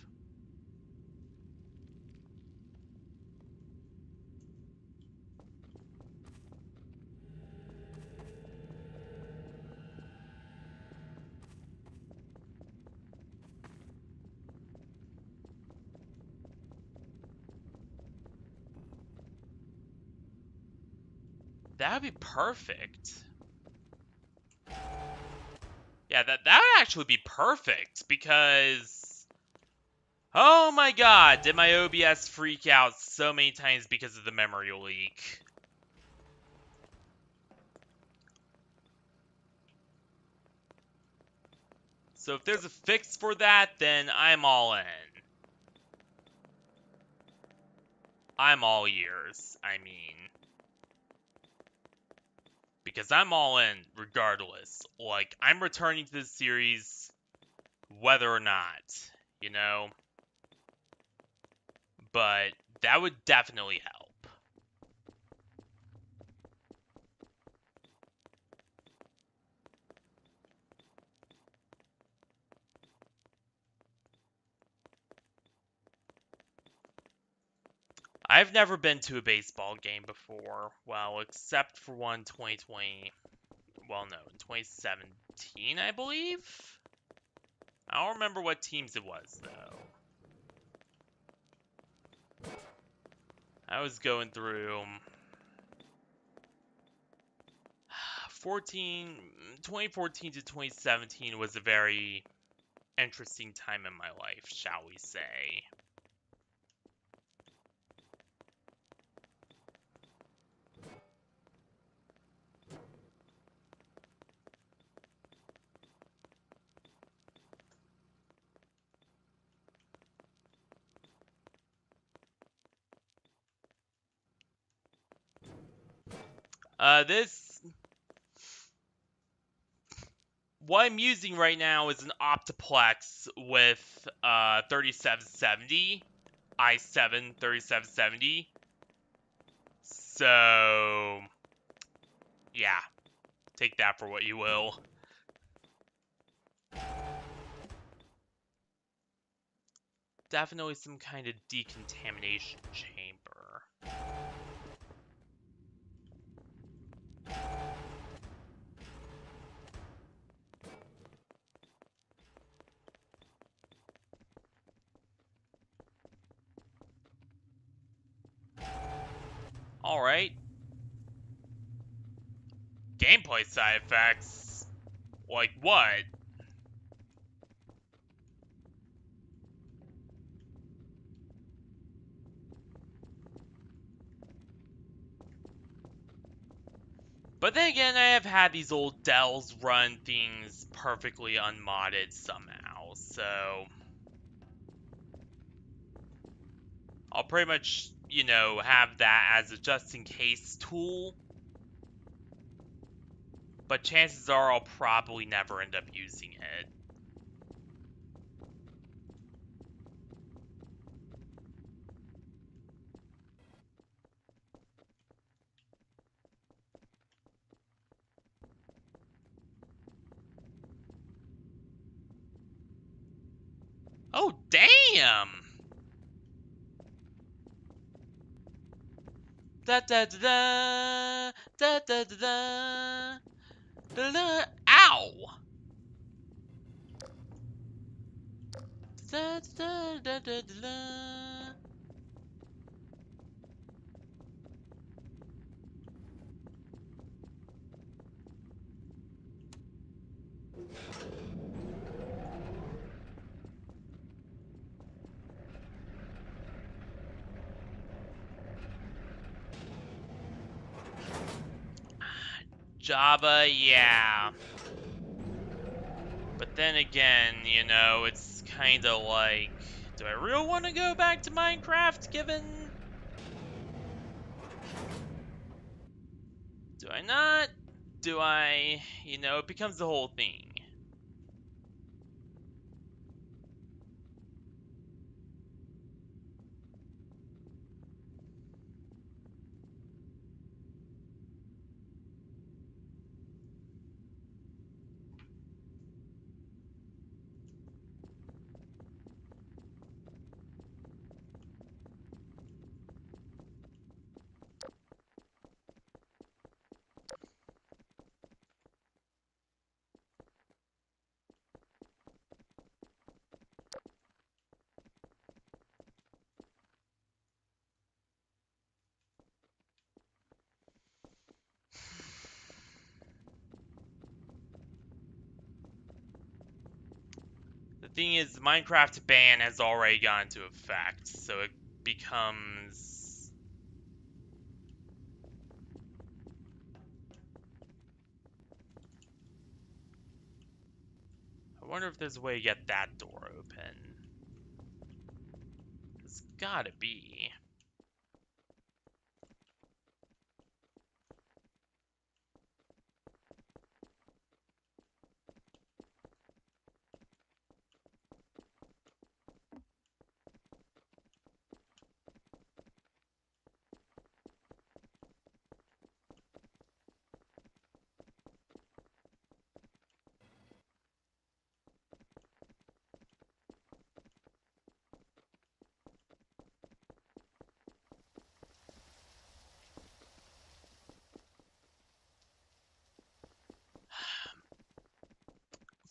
That would be perfect. Yeah, that would actually be perfect, because oh my god, did my OBS freak out so many times because of the memory leak. So if there's a fix for that, then I'm all in. I'm all ears, I mean. Because I'm all in regardless. Like, I'm returning to this series whether or not, you know? But that would definitely help. I've never been to a baseball game before. Well, except for one in 2020. Well, no, in 2017, I believe? I don't remember what teams it was, though. I was going through 2014 to 2017 was a very interesting time in my life, shall we say. This what I'm using right now is an Optiplex with 3770, i7 3770. So, yeah, take that for what you will. Definitely some kind of decontamination chamber. Alright. Gameplay side effects? Like what? But then again, I have had these old Dells run things perfectly unmodded somehow, so I'll pretty much, have that as a just-in-case tool. But chances are I'll probably never end up using it. Oh, damn! Da da da da da da da da da da. Ow! Da da da da da da. Java, yeah. But then again, it's kind of like, do I really want to go back to Minecraft given... Do I not? Do I... it becomes the whole thing. The thing is, the Minecraft ban has already gone into effect, so it becomes... I wonder if there's a way to get that door open. There's gotta be.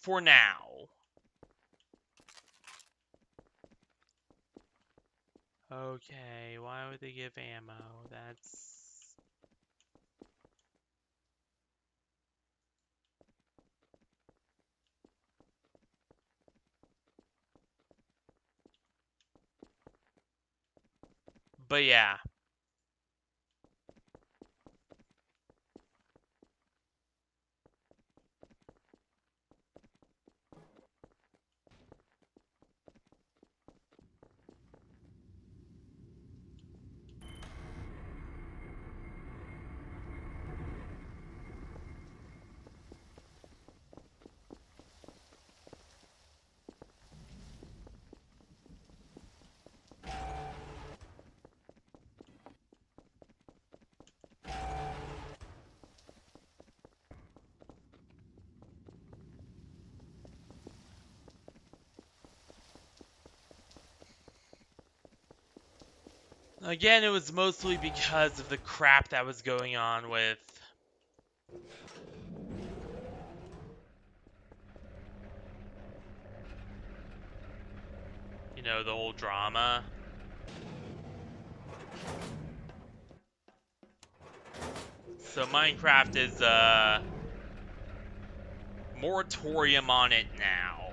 For now. Okay, why would they give ammo? That's... But yeah. Again, it was mostly because of the crap that was going on with... You know, the whole drama. So Minecraft is, moratorium on it now.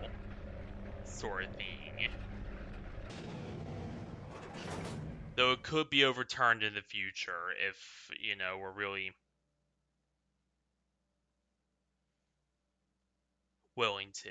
Sort of thing. Though it could be overturned in the future if, you know, we're really willing to.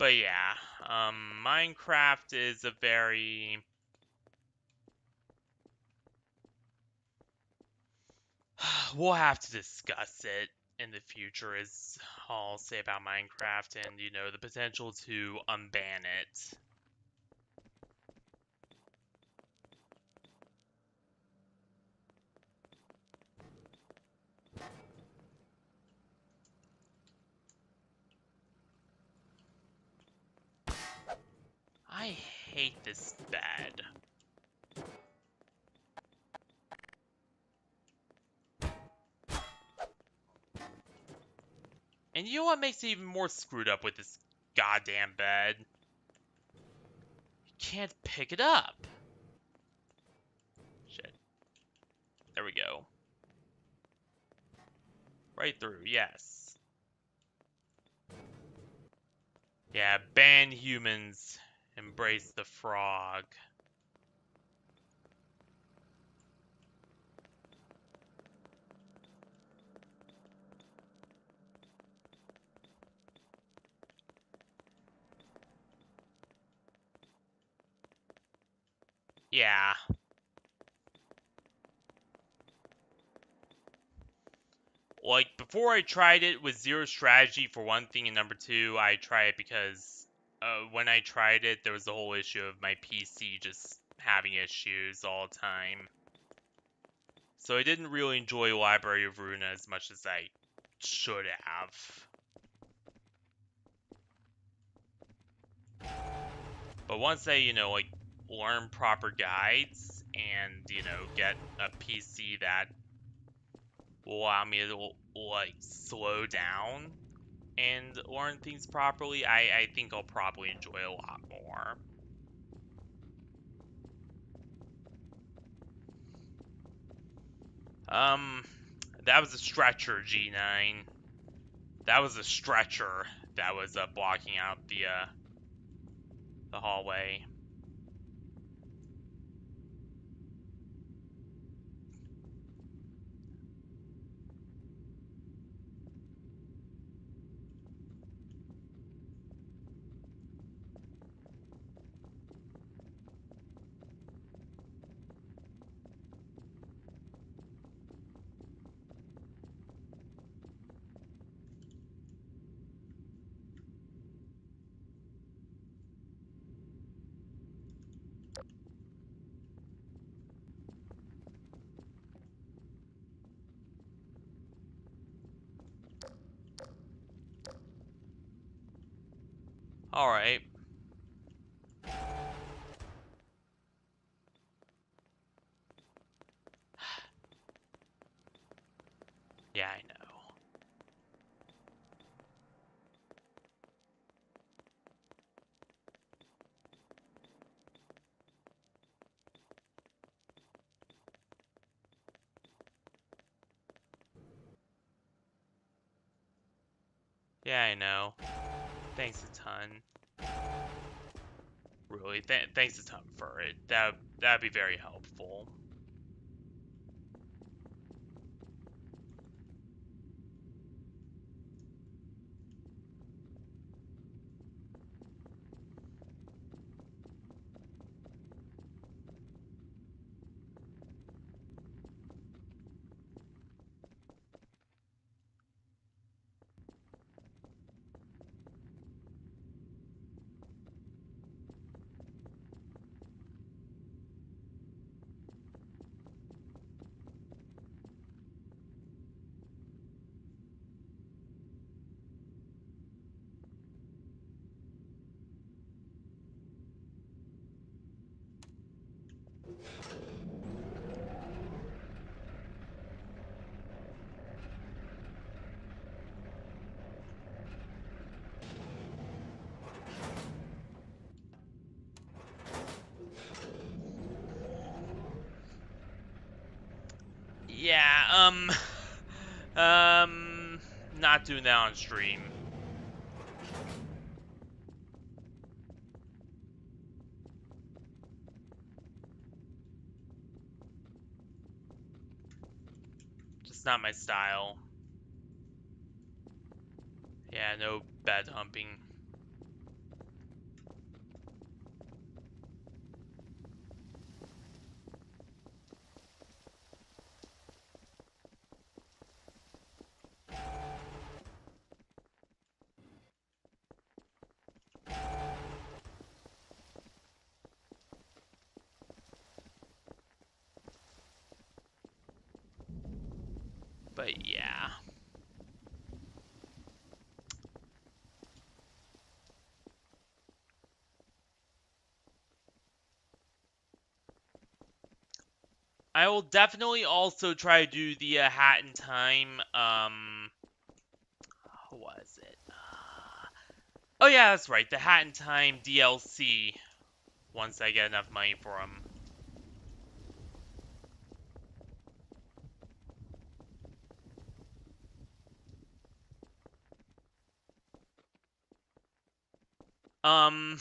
But yeah, Minecraft is a very... We'll have to discuss it in the future is all I'll say about Minecraft and, you know, the potential to unban it. I hate this bed. And you know what makes it even more screwed up with this goddamn bed? You can't pick it up. Shit. There we go. Right through, yes. Yeah, ban humans. Embrace the frog. Yeah. Like, before I tried it with zero strategy for one thing, and number two, I tried it because when I tried it, there was the whole issue of my PC just having issues all the time. So I didn't really enjoy Library of Runa as much as I should have. But once I, like, learn proper guides and, get a PC that will allow me to, like, slow down and learn things properly, I think I'll probably enjoy it a lot more. Um, that was a stretcher, G9. That was a stretcher that was blocking out the hallway. All right. Yeah, I know. Yeah, I know. Thanks a ton. Really, thanks a ton for it. That'd be very helpful. Yeah, not doing that on stream. Just not my style. Yeah, no bed humping. But yeah. I will definitely also try to do the Hat in Time, what was it? Oh yeah, that's right, the Hat in Time DLC, once I get enough money for them. Um,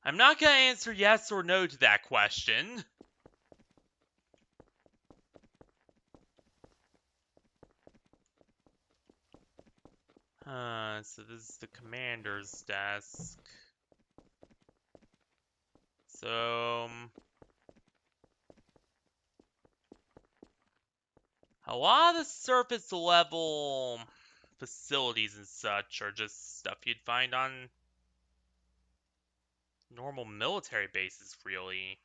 I'm not gonna answer yes or no to that question. So this is the commander's desk. So, a lot of the surface level facilities and such are just stuff you'd find on normal military bases, really.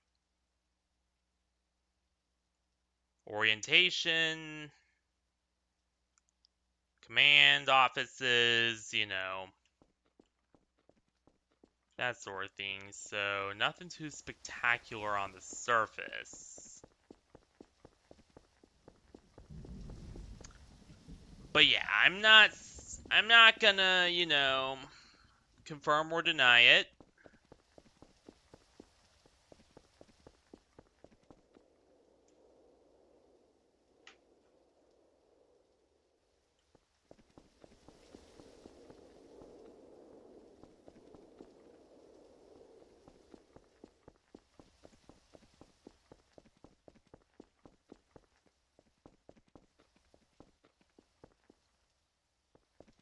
Orientation, command offices, that sort of thing. So, nothing too spectacular on the surface. But yeah, I'm not gonna, confirm or deny it.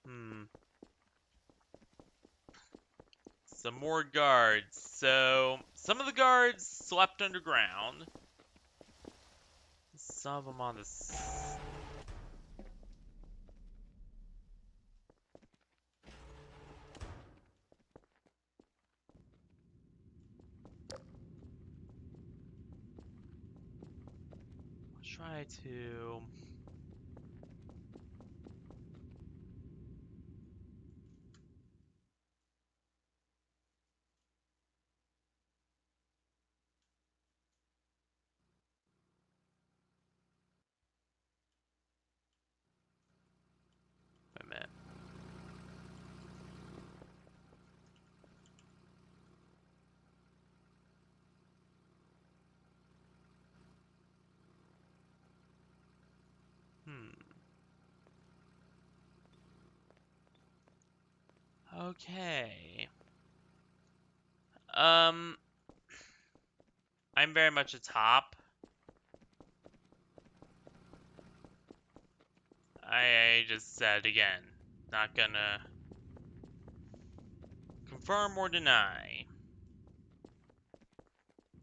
Hmm. Some more guards. So, some of the guards slept underground. Some of them on the... I'll try to... Wait a minute. Hmm. Okay. I'm very much a top. I just said again, not gonna confirm or deny.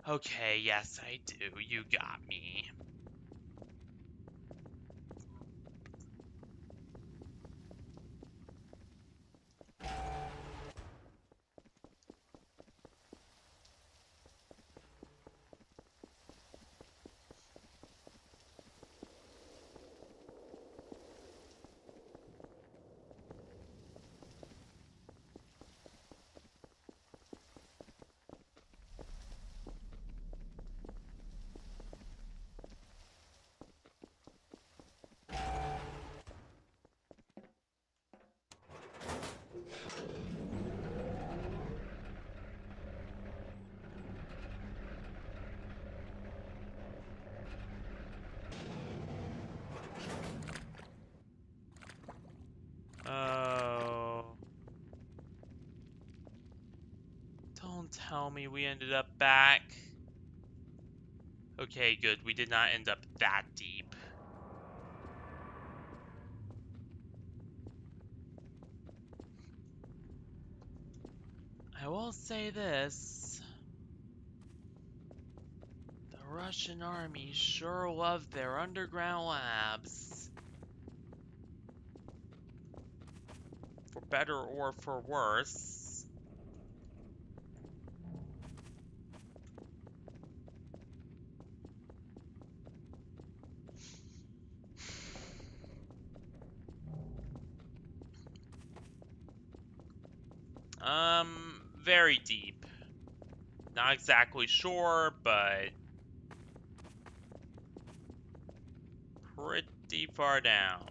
Okay, yes, I do. You got me. Oh. Don't tell me we ended up back. Okay, good. We did not end up that deep. I will say this. The Russian army sure loved their underground labs. For better or for worse. Very deep. Not exactly sure, but pretty far down.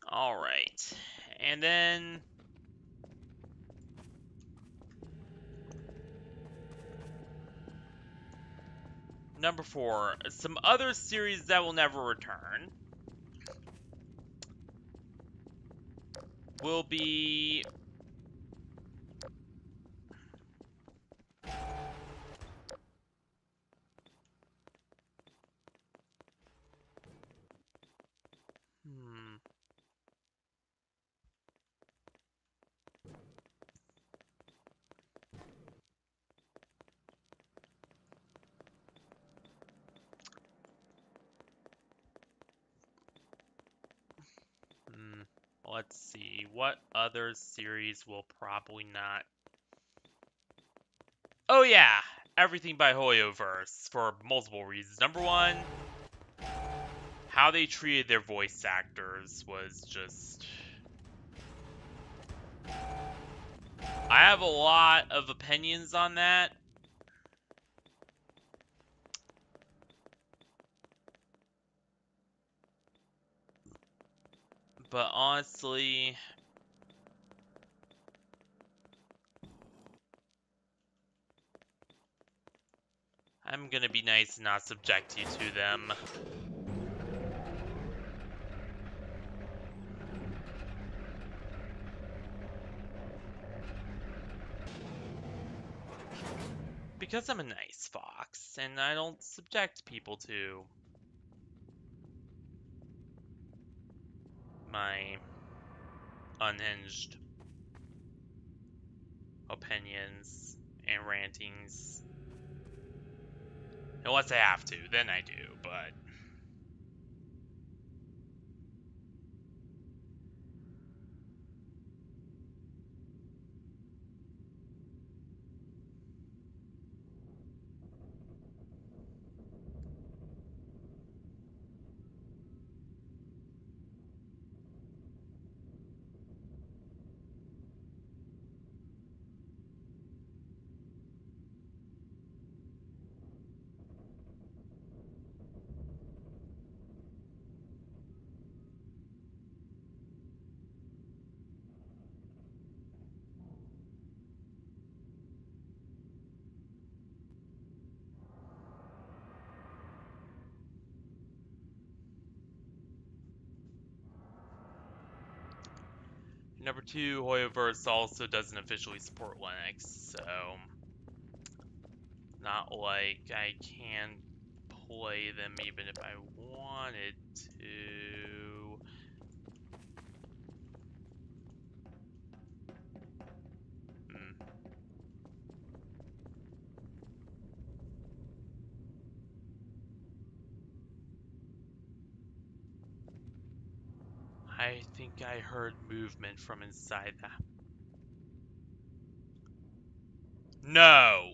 Alright. And then... Number 4. Some other series that will never return. Will be... let's see. What other series will probably not... Oh yeah! Everything by Hoyoverse for multiple reasons. Number one, how they treated their voice actors was just... I have a lot of opinions on that. But honestly... I'm gonna be nice and not subject you to them. Because I'm a nice fox, and I don't subject people to my unhinged opinions and rantings. Unless I have to, then I do, but... Number two, Hoyoverse also doesn't officially support Linux, so... Not like I can play them even if I wanted to. I think I heard movement from inside that. No!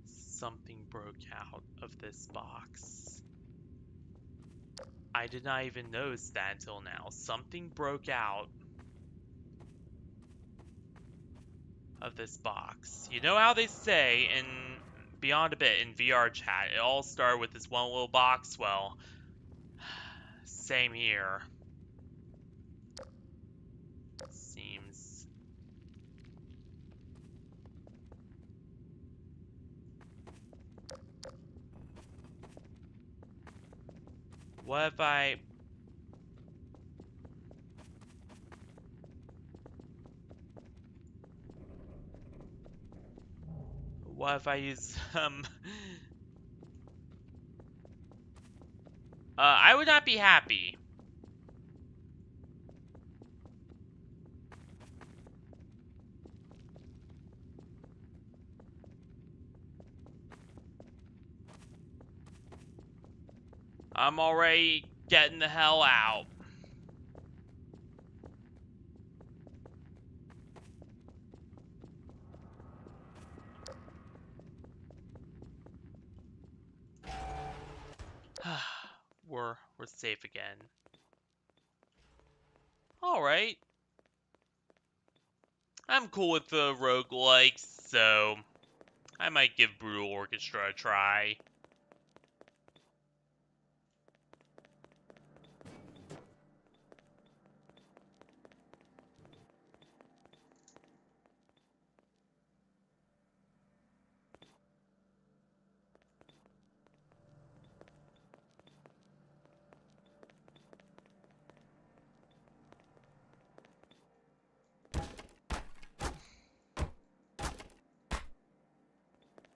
Something broke out of this box. I did not even notice that until now. Something broke out of this box. You know how they say in Beyond a Bit in VR chat, it all started with this one little box? Well, same here. Seems... What if I... What if I use, I would not be happy. I'm already getting the hell out. We're safe again. Alright. I'm cool with the roguelikes, so I might give Brutal Orchestra a try.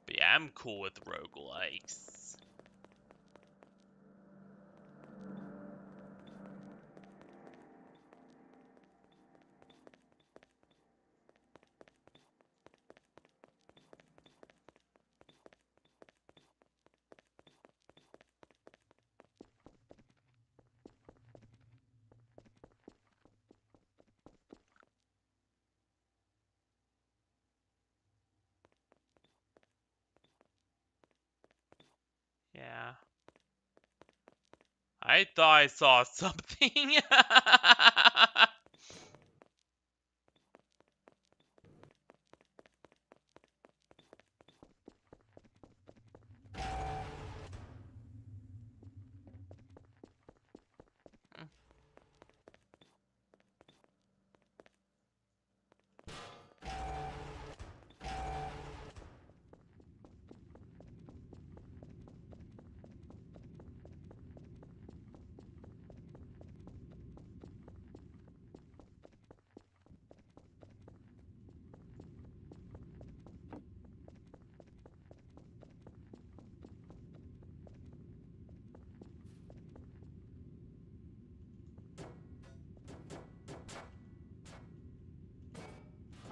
But yeah, I'm cool with roguelikes. I thought I saw something.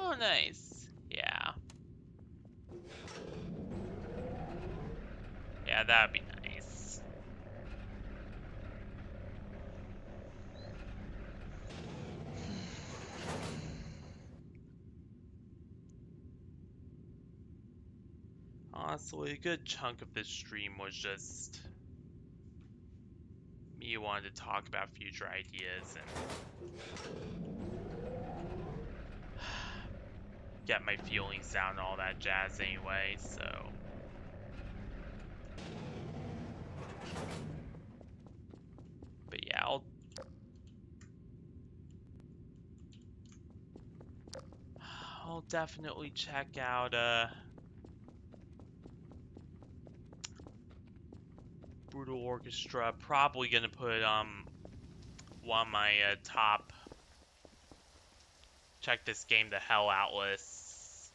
Oh, nice. Yeah. Yeah, that'd be nice. Honestly, a good chunk of this stream was just me wanting to talk about future ideas and get my feelings down and all that jazz anyway, so. But yeah, I'll definitely check out Brutal Orchestra. Probably gonna put one of my top check this game the hell out lists.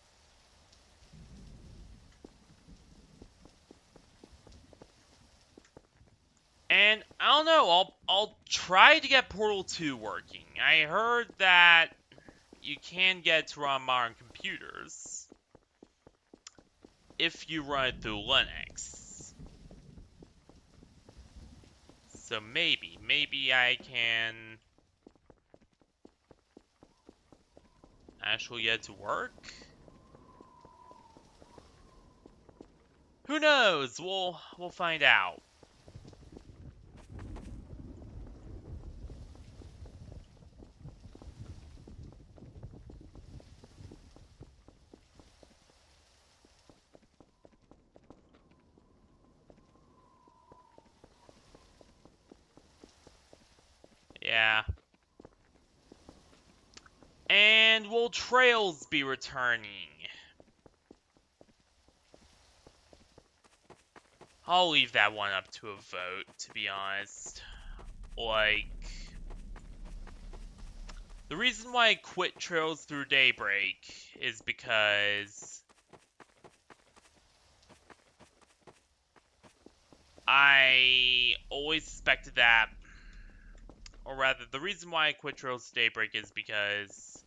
And I don't know, I'll try to get Portal 2 working. I heard that you can get it to run on modern computers if you run it through Linux. So maybe I can actually get it to work? Who knows? We'll find out. Yeah. And will Trails be returning? I'll leave that one up to a vote, to be honest. Like, the reason why I quit Trails Through Daybreak is because I always suspected that, or rather, the reason why I quit Trails Through Daybreak is because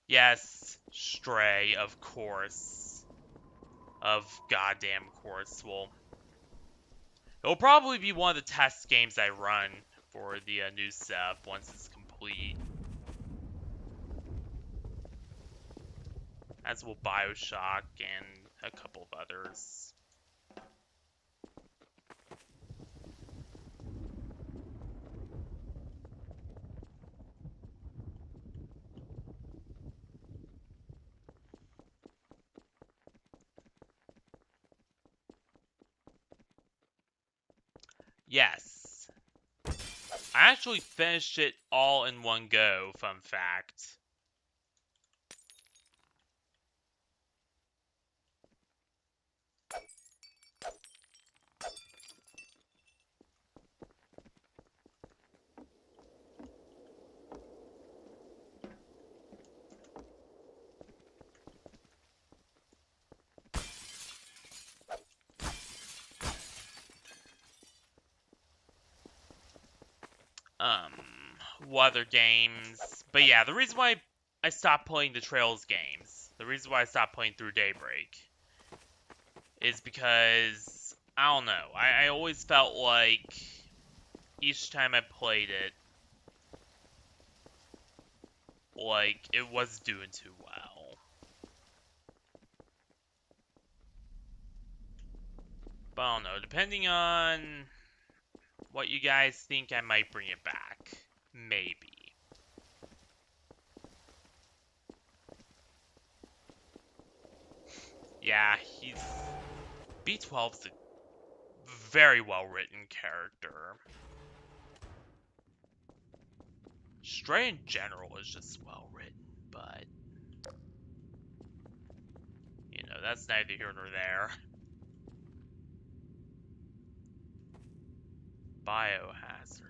yes, Stray, of course. Of goddamn course. Well, it'll probably be one of the test games I run for the new setup once it's complete. As will Bioshock and a couple of others. Yes. I actually finished it all in one go, fun fact. Um, what other games? But yeah, the reason why I stopped playing the Trails games, the reason why I stopped playing Through Daybreak, is because, I don't know, I always felt like each time I played it, like, it was doing too well. I don't know. Depending on what you guys think, I might bring it back. Maybe. Yeah, B12's a very well-written character. Stray in general is just well-written, but you know, that's neither here nor there. Biohazard.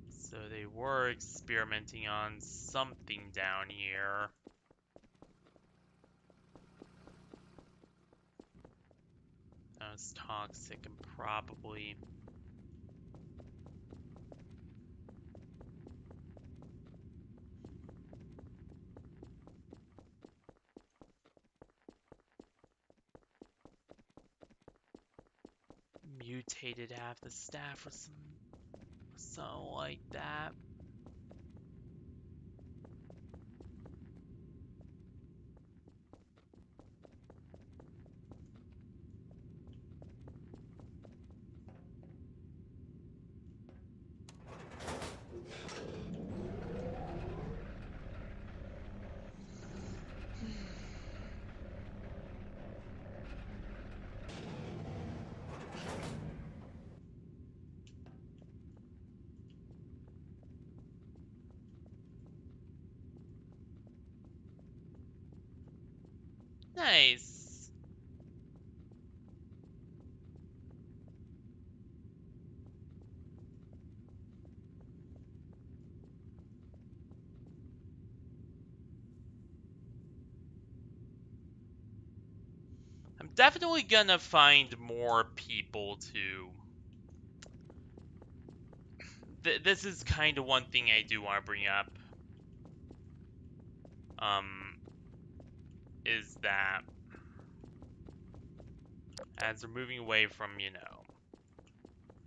So they were experimenting on something down here. That was toxic and probably... mutated half the staff or something like that. Nice. I'm definitely gonna find more people to... This is kind of one thing I do want to bring up. Is that as we're moving away from, you know,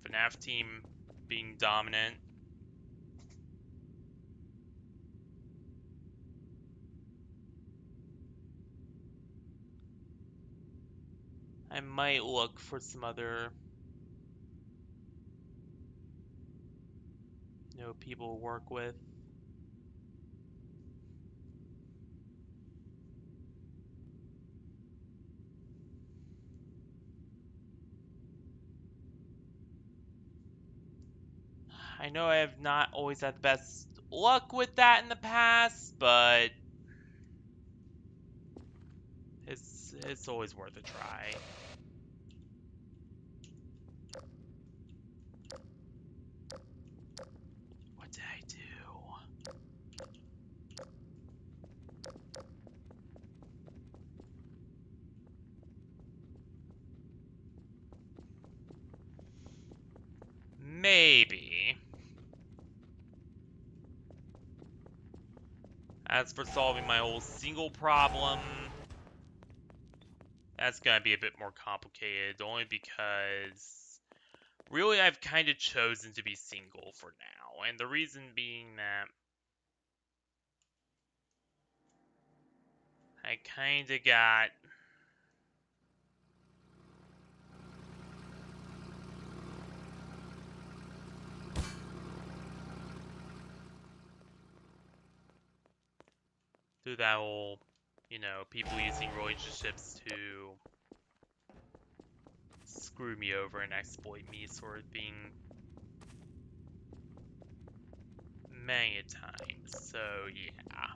FNAF team being dominant, I might look for some other, you know, people to work with. I know I have not always had the best luck with that in the past, but it's always worth a try. What did I do? Maybe. As for solving my whole single problem, that's gonna be a bit more complicated, only because really I've kind of chosen to be single for now, and the reason being that I kind of got through that whole, you know, people using relationships to screw me over and exploit me sort of thing many times, so yeah.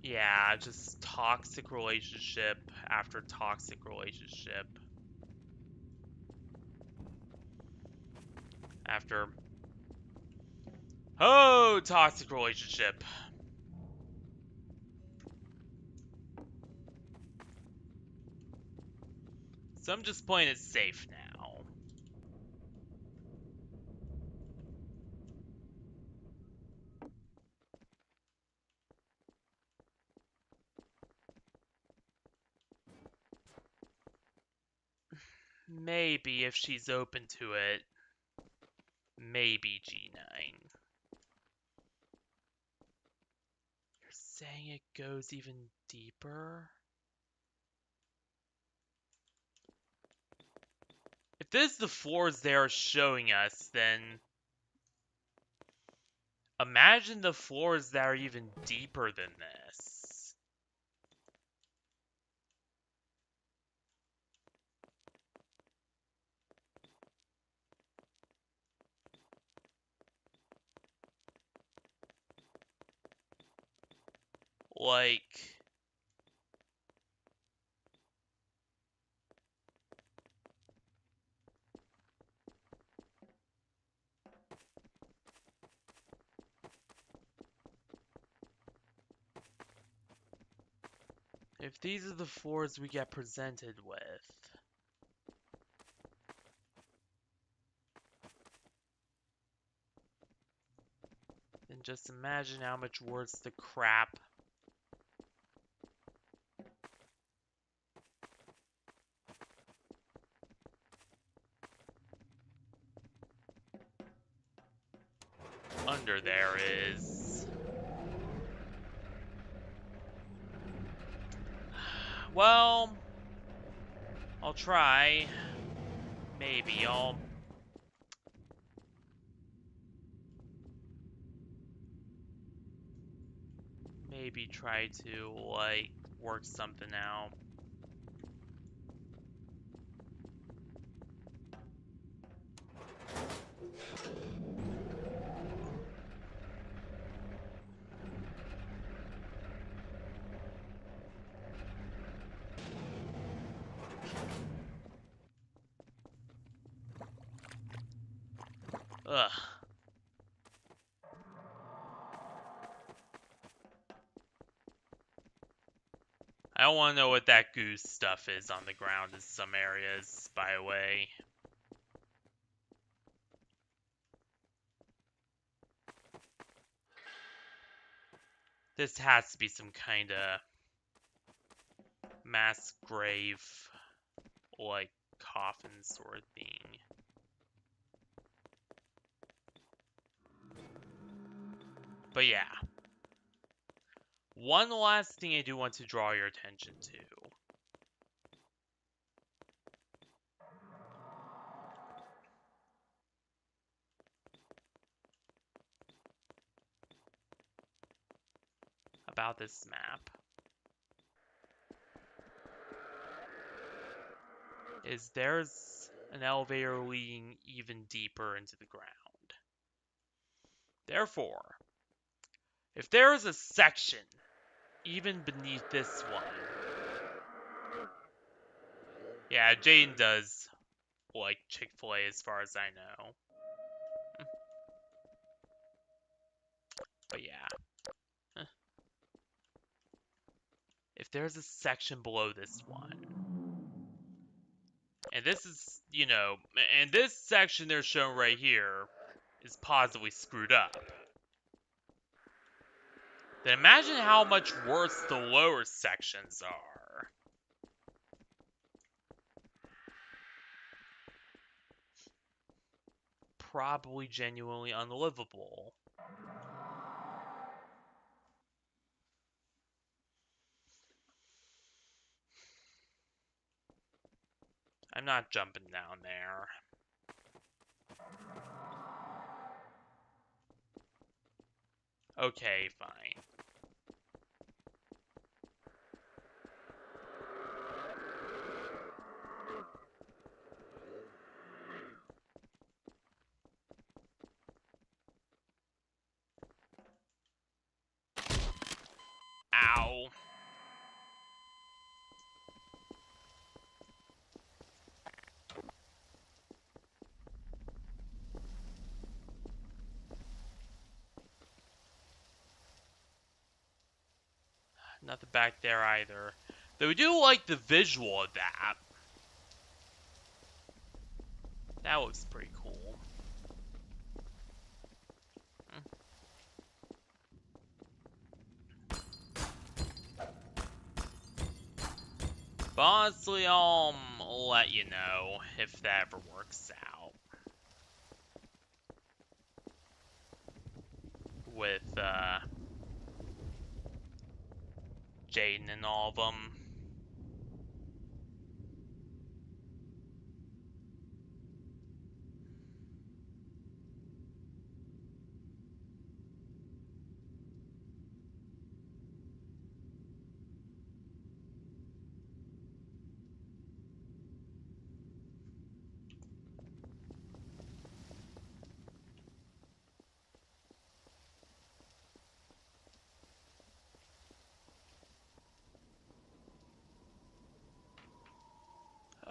Yeah, just toxic relationship after toxic relationship. After... oh, toxic relationship. So I'm just playing it safe now. Maybe if she's open to it, maybe G9. You're saying it goes even deeper? If this is the floors they're showing us, then imagine the floors that are even deeper than this. Like, if these are the floors we get presented with, then just imagine how much worse the crap under there is. Well, I'll try. Maybe I'll try to, like, work something out. Ugh. I don't want to know what that goose stuff is on the ground in some areas, by the way. This has to be some kind of mass grave, like, coffin sort of thing. But yeah. One last thing I do want to draw your attention to. About this map. Is there's an elevator leading even deeper into the ground. Therefore, if there is a section even beneath this one. Yeah, Jane does like Chick-fil-A as far as I know. But yeah. If there's a section below this one, and this is, and this section they're showing right here is positively screwed up, then imagine how much worse the lower sections are. Probably genuinely unlivable. I'm not jumping down there. Okay, fine. Ow. Nothing back there either. Though we do like the visual of that. That looks pretty cool. But honestly, I'll let you know if that ever works out. With, Jaden and all of them.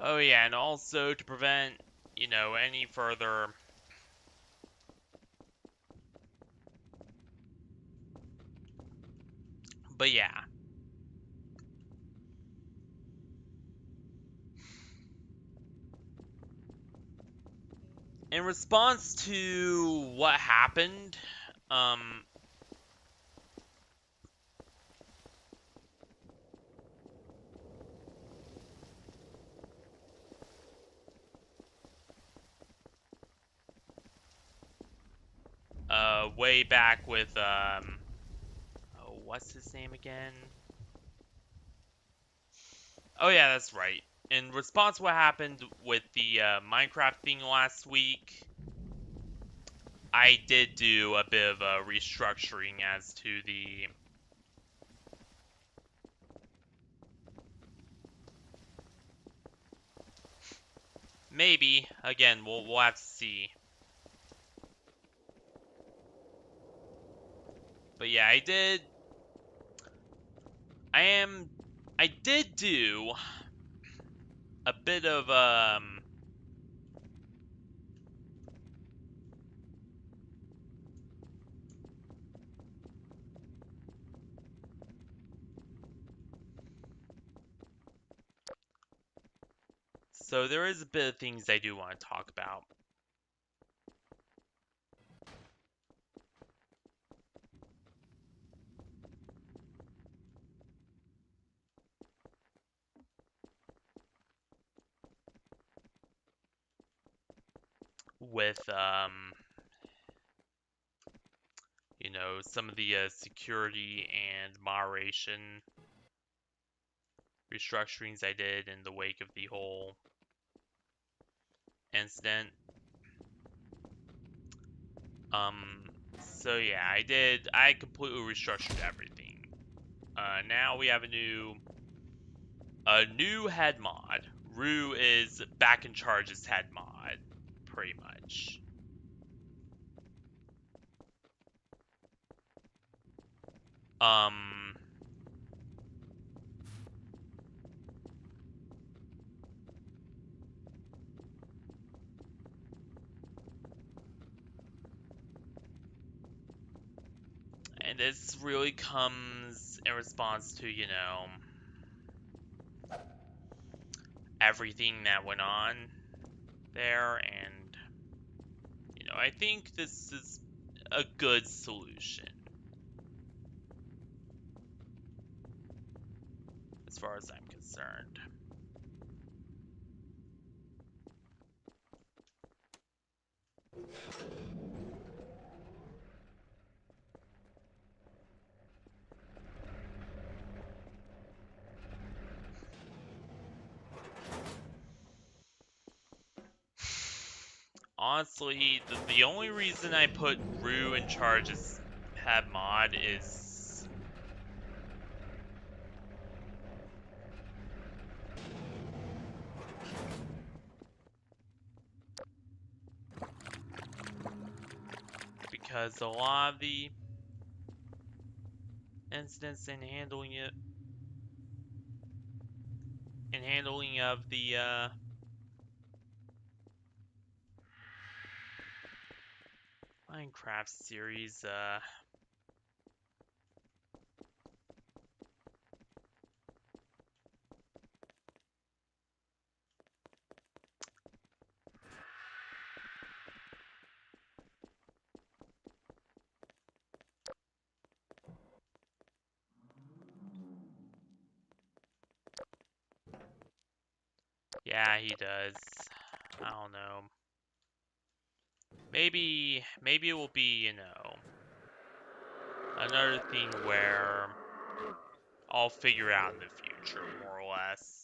Oh yeah, and also to prevent, any further... But yeah. In response to what happened, way back with, oh, what's his name again? Oh yeah, that's right. In response to what happened with the Minecraft thing last week, I did do a bit of a restructuring as to the... Maybe. Again, we'll have to see. But yeah, I did do a bit of, so there is a bit of things I do want to talk about. With, some of the security and moderation restructurings I did in the wake of the whole incident. So yeah, I completely restructured everything. Now we have a new head mod. Rue is back in charge as head mod, pretty much. Um, and this really comes in response to, everything that went on there, and, I think this is a good solution, as far as I'm concerned. Honestly, the only reason I put Rue in charge as head mod is because a lot of the incidents and handling of the Minecraft series Yeah, he does. I don't know. Maybe it will be, another thing where I'll figure out in the future, more or less.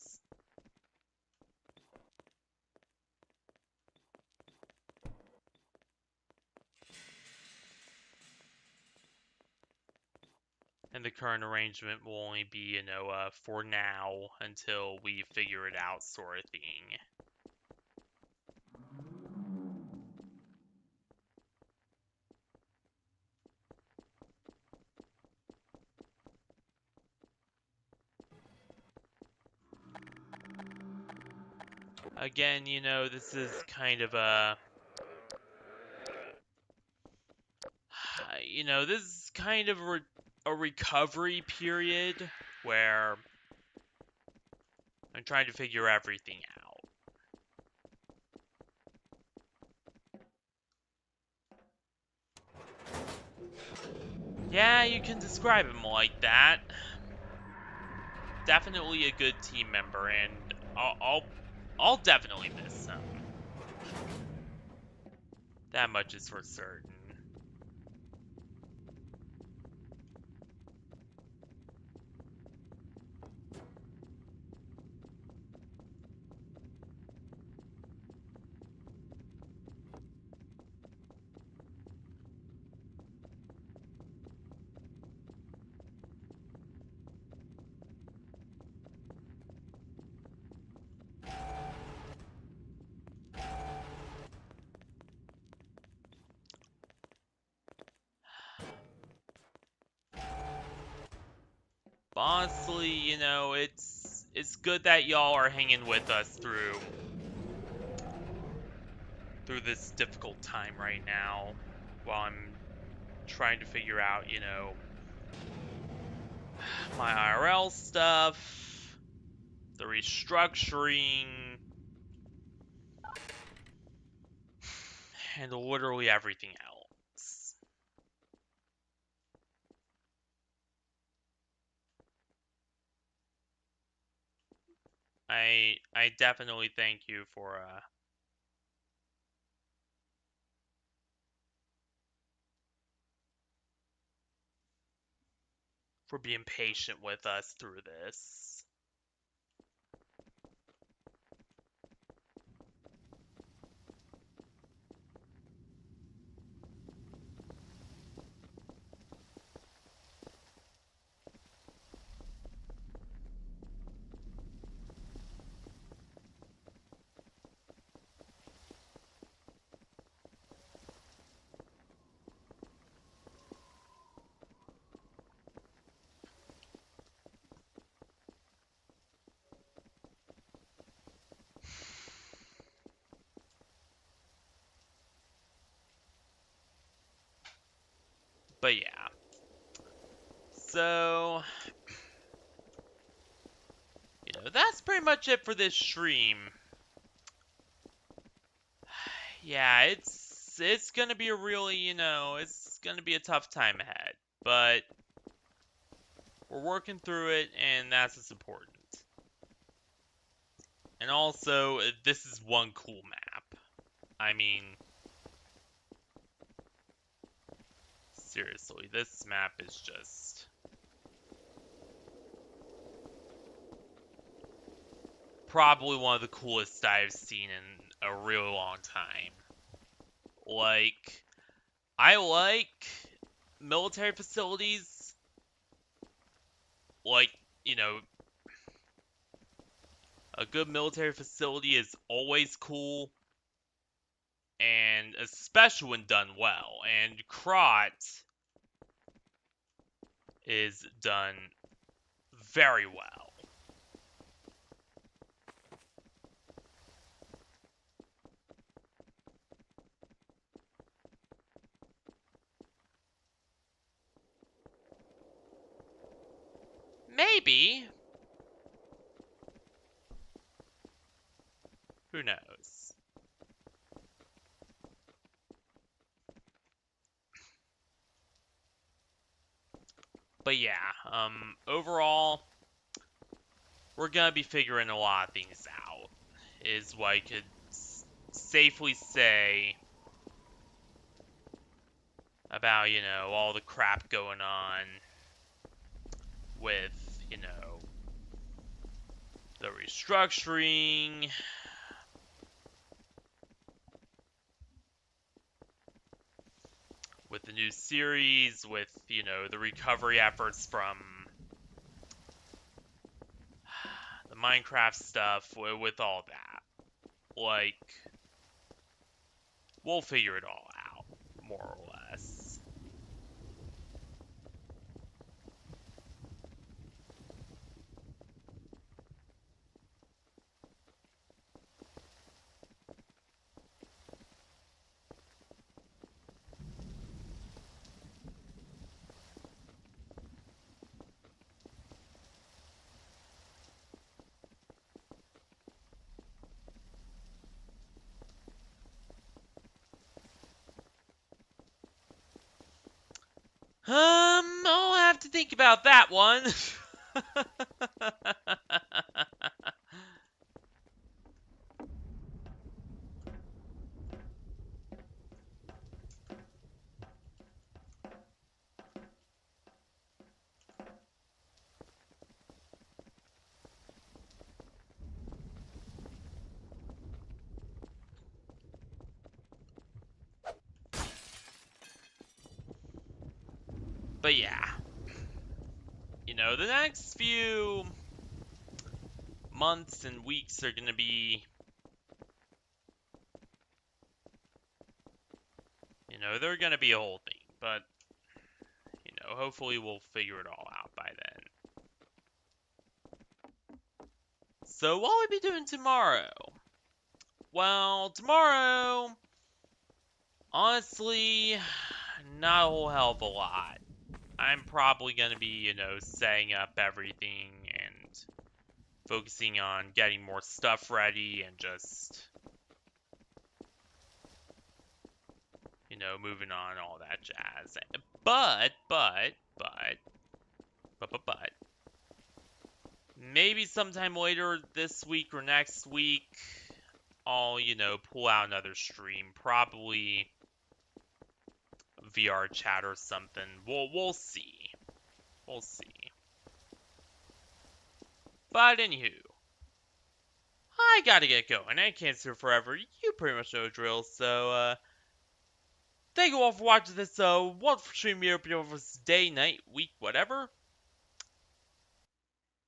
And the current arrangement will only be, for now until we figure it out, sort of thing. Again, this is kind of this is kind of a recovery period where I'm trying to figure everything out. Yeah, you can describe him like that. Definitely a good team member, and I'll definitely miss him. That much is for certain. But honestly, it's good that y'all are hanging with us through this difficult time right now, while I'm trying to figure out, my IRL stuff, the restructuring, and literally everything else. I definitely thank you for being patient with us through this. But yeah. So, that's pretty much it for this stream. Yeah, it's gonna be a really, it's gonna be a tough time ahead, but we're working through it, and that's what's important. And also, this is one cool map. I mean, seriously, this map is just probably one of the coolest I've seen in a really long time. Like, I like military facilities. Like, you know, a good military facility is always cool, and especially when done well. And Krot is done very well. Maybe. Who knows? But yeah, overall, we're gonna be figuring a lot of things out. is what I could safely say about, all the crap going on with, the restructuring, with the new series, with, the recovery efforts from the Minecraft stuff, with all that. Like, we'll figure it all out, more or less. I'll have to think about that one. But yeah, the next few months and weeks are gonna be, they're gonna be a whole thing. But, hopefully we'll figure it all out by then. So what will I be doing tomorrow? Well, tomorrow, honestly, not a whole hell of a lot. I'm probably gonna be, setting up everything and focusing on getting more stuff ready and just, moving on, all that jazz. But, maybe sometime later this week or next week, I'll, pull out another stream. Probably VR chat or something. We'll see. We'll see. But anywho, I gotta get going. I can't sit forever. You pretty much know the drill. So, thank you all for watching this wonderful stream here for this day, night, week, whatever.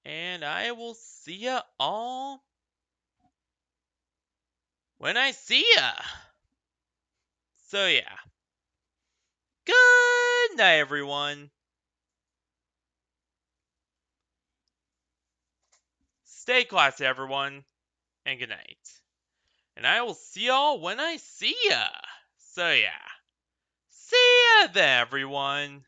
And I will see ya all when I see ya. So yeah. Good night, everyone. Stay classy, everyone. And good night. And I will see y'all when I see ya. So yeah. See ya then, everyone.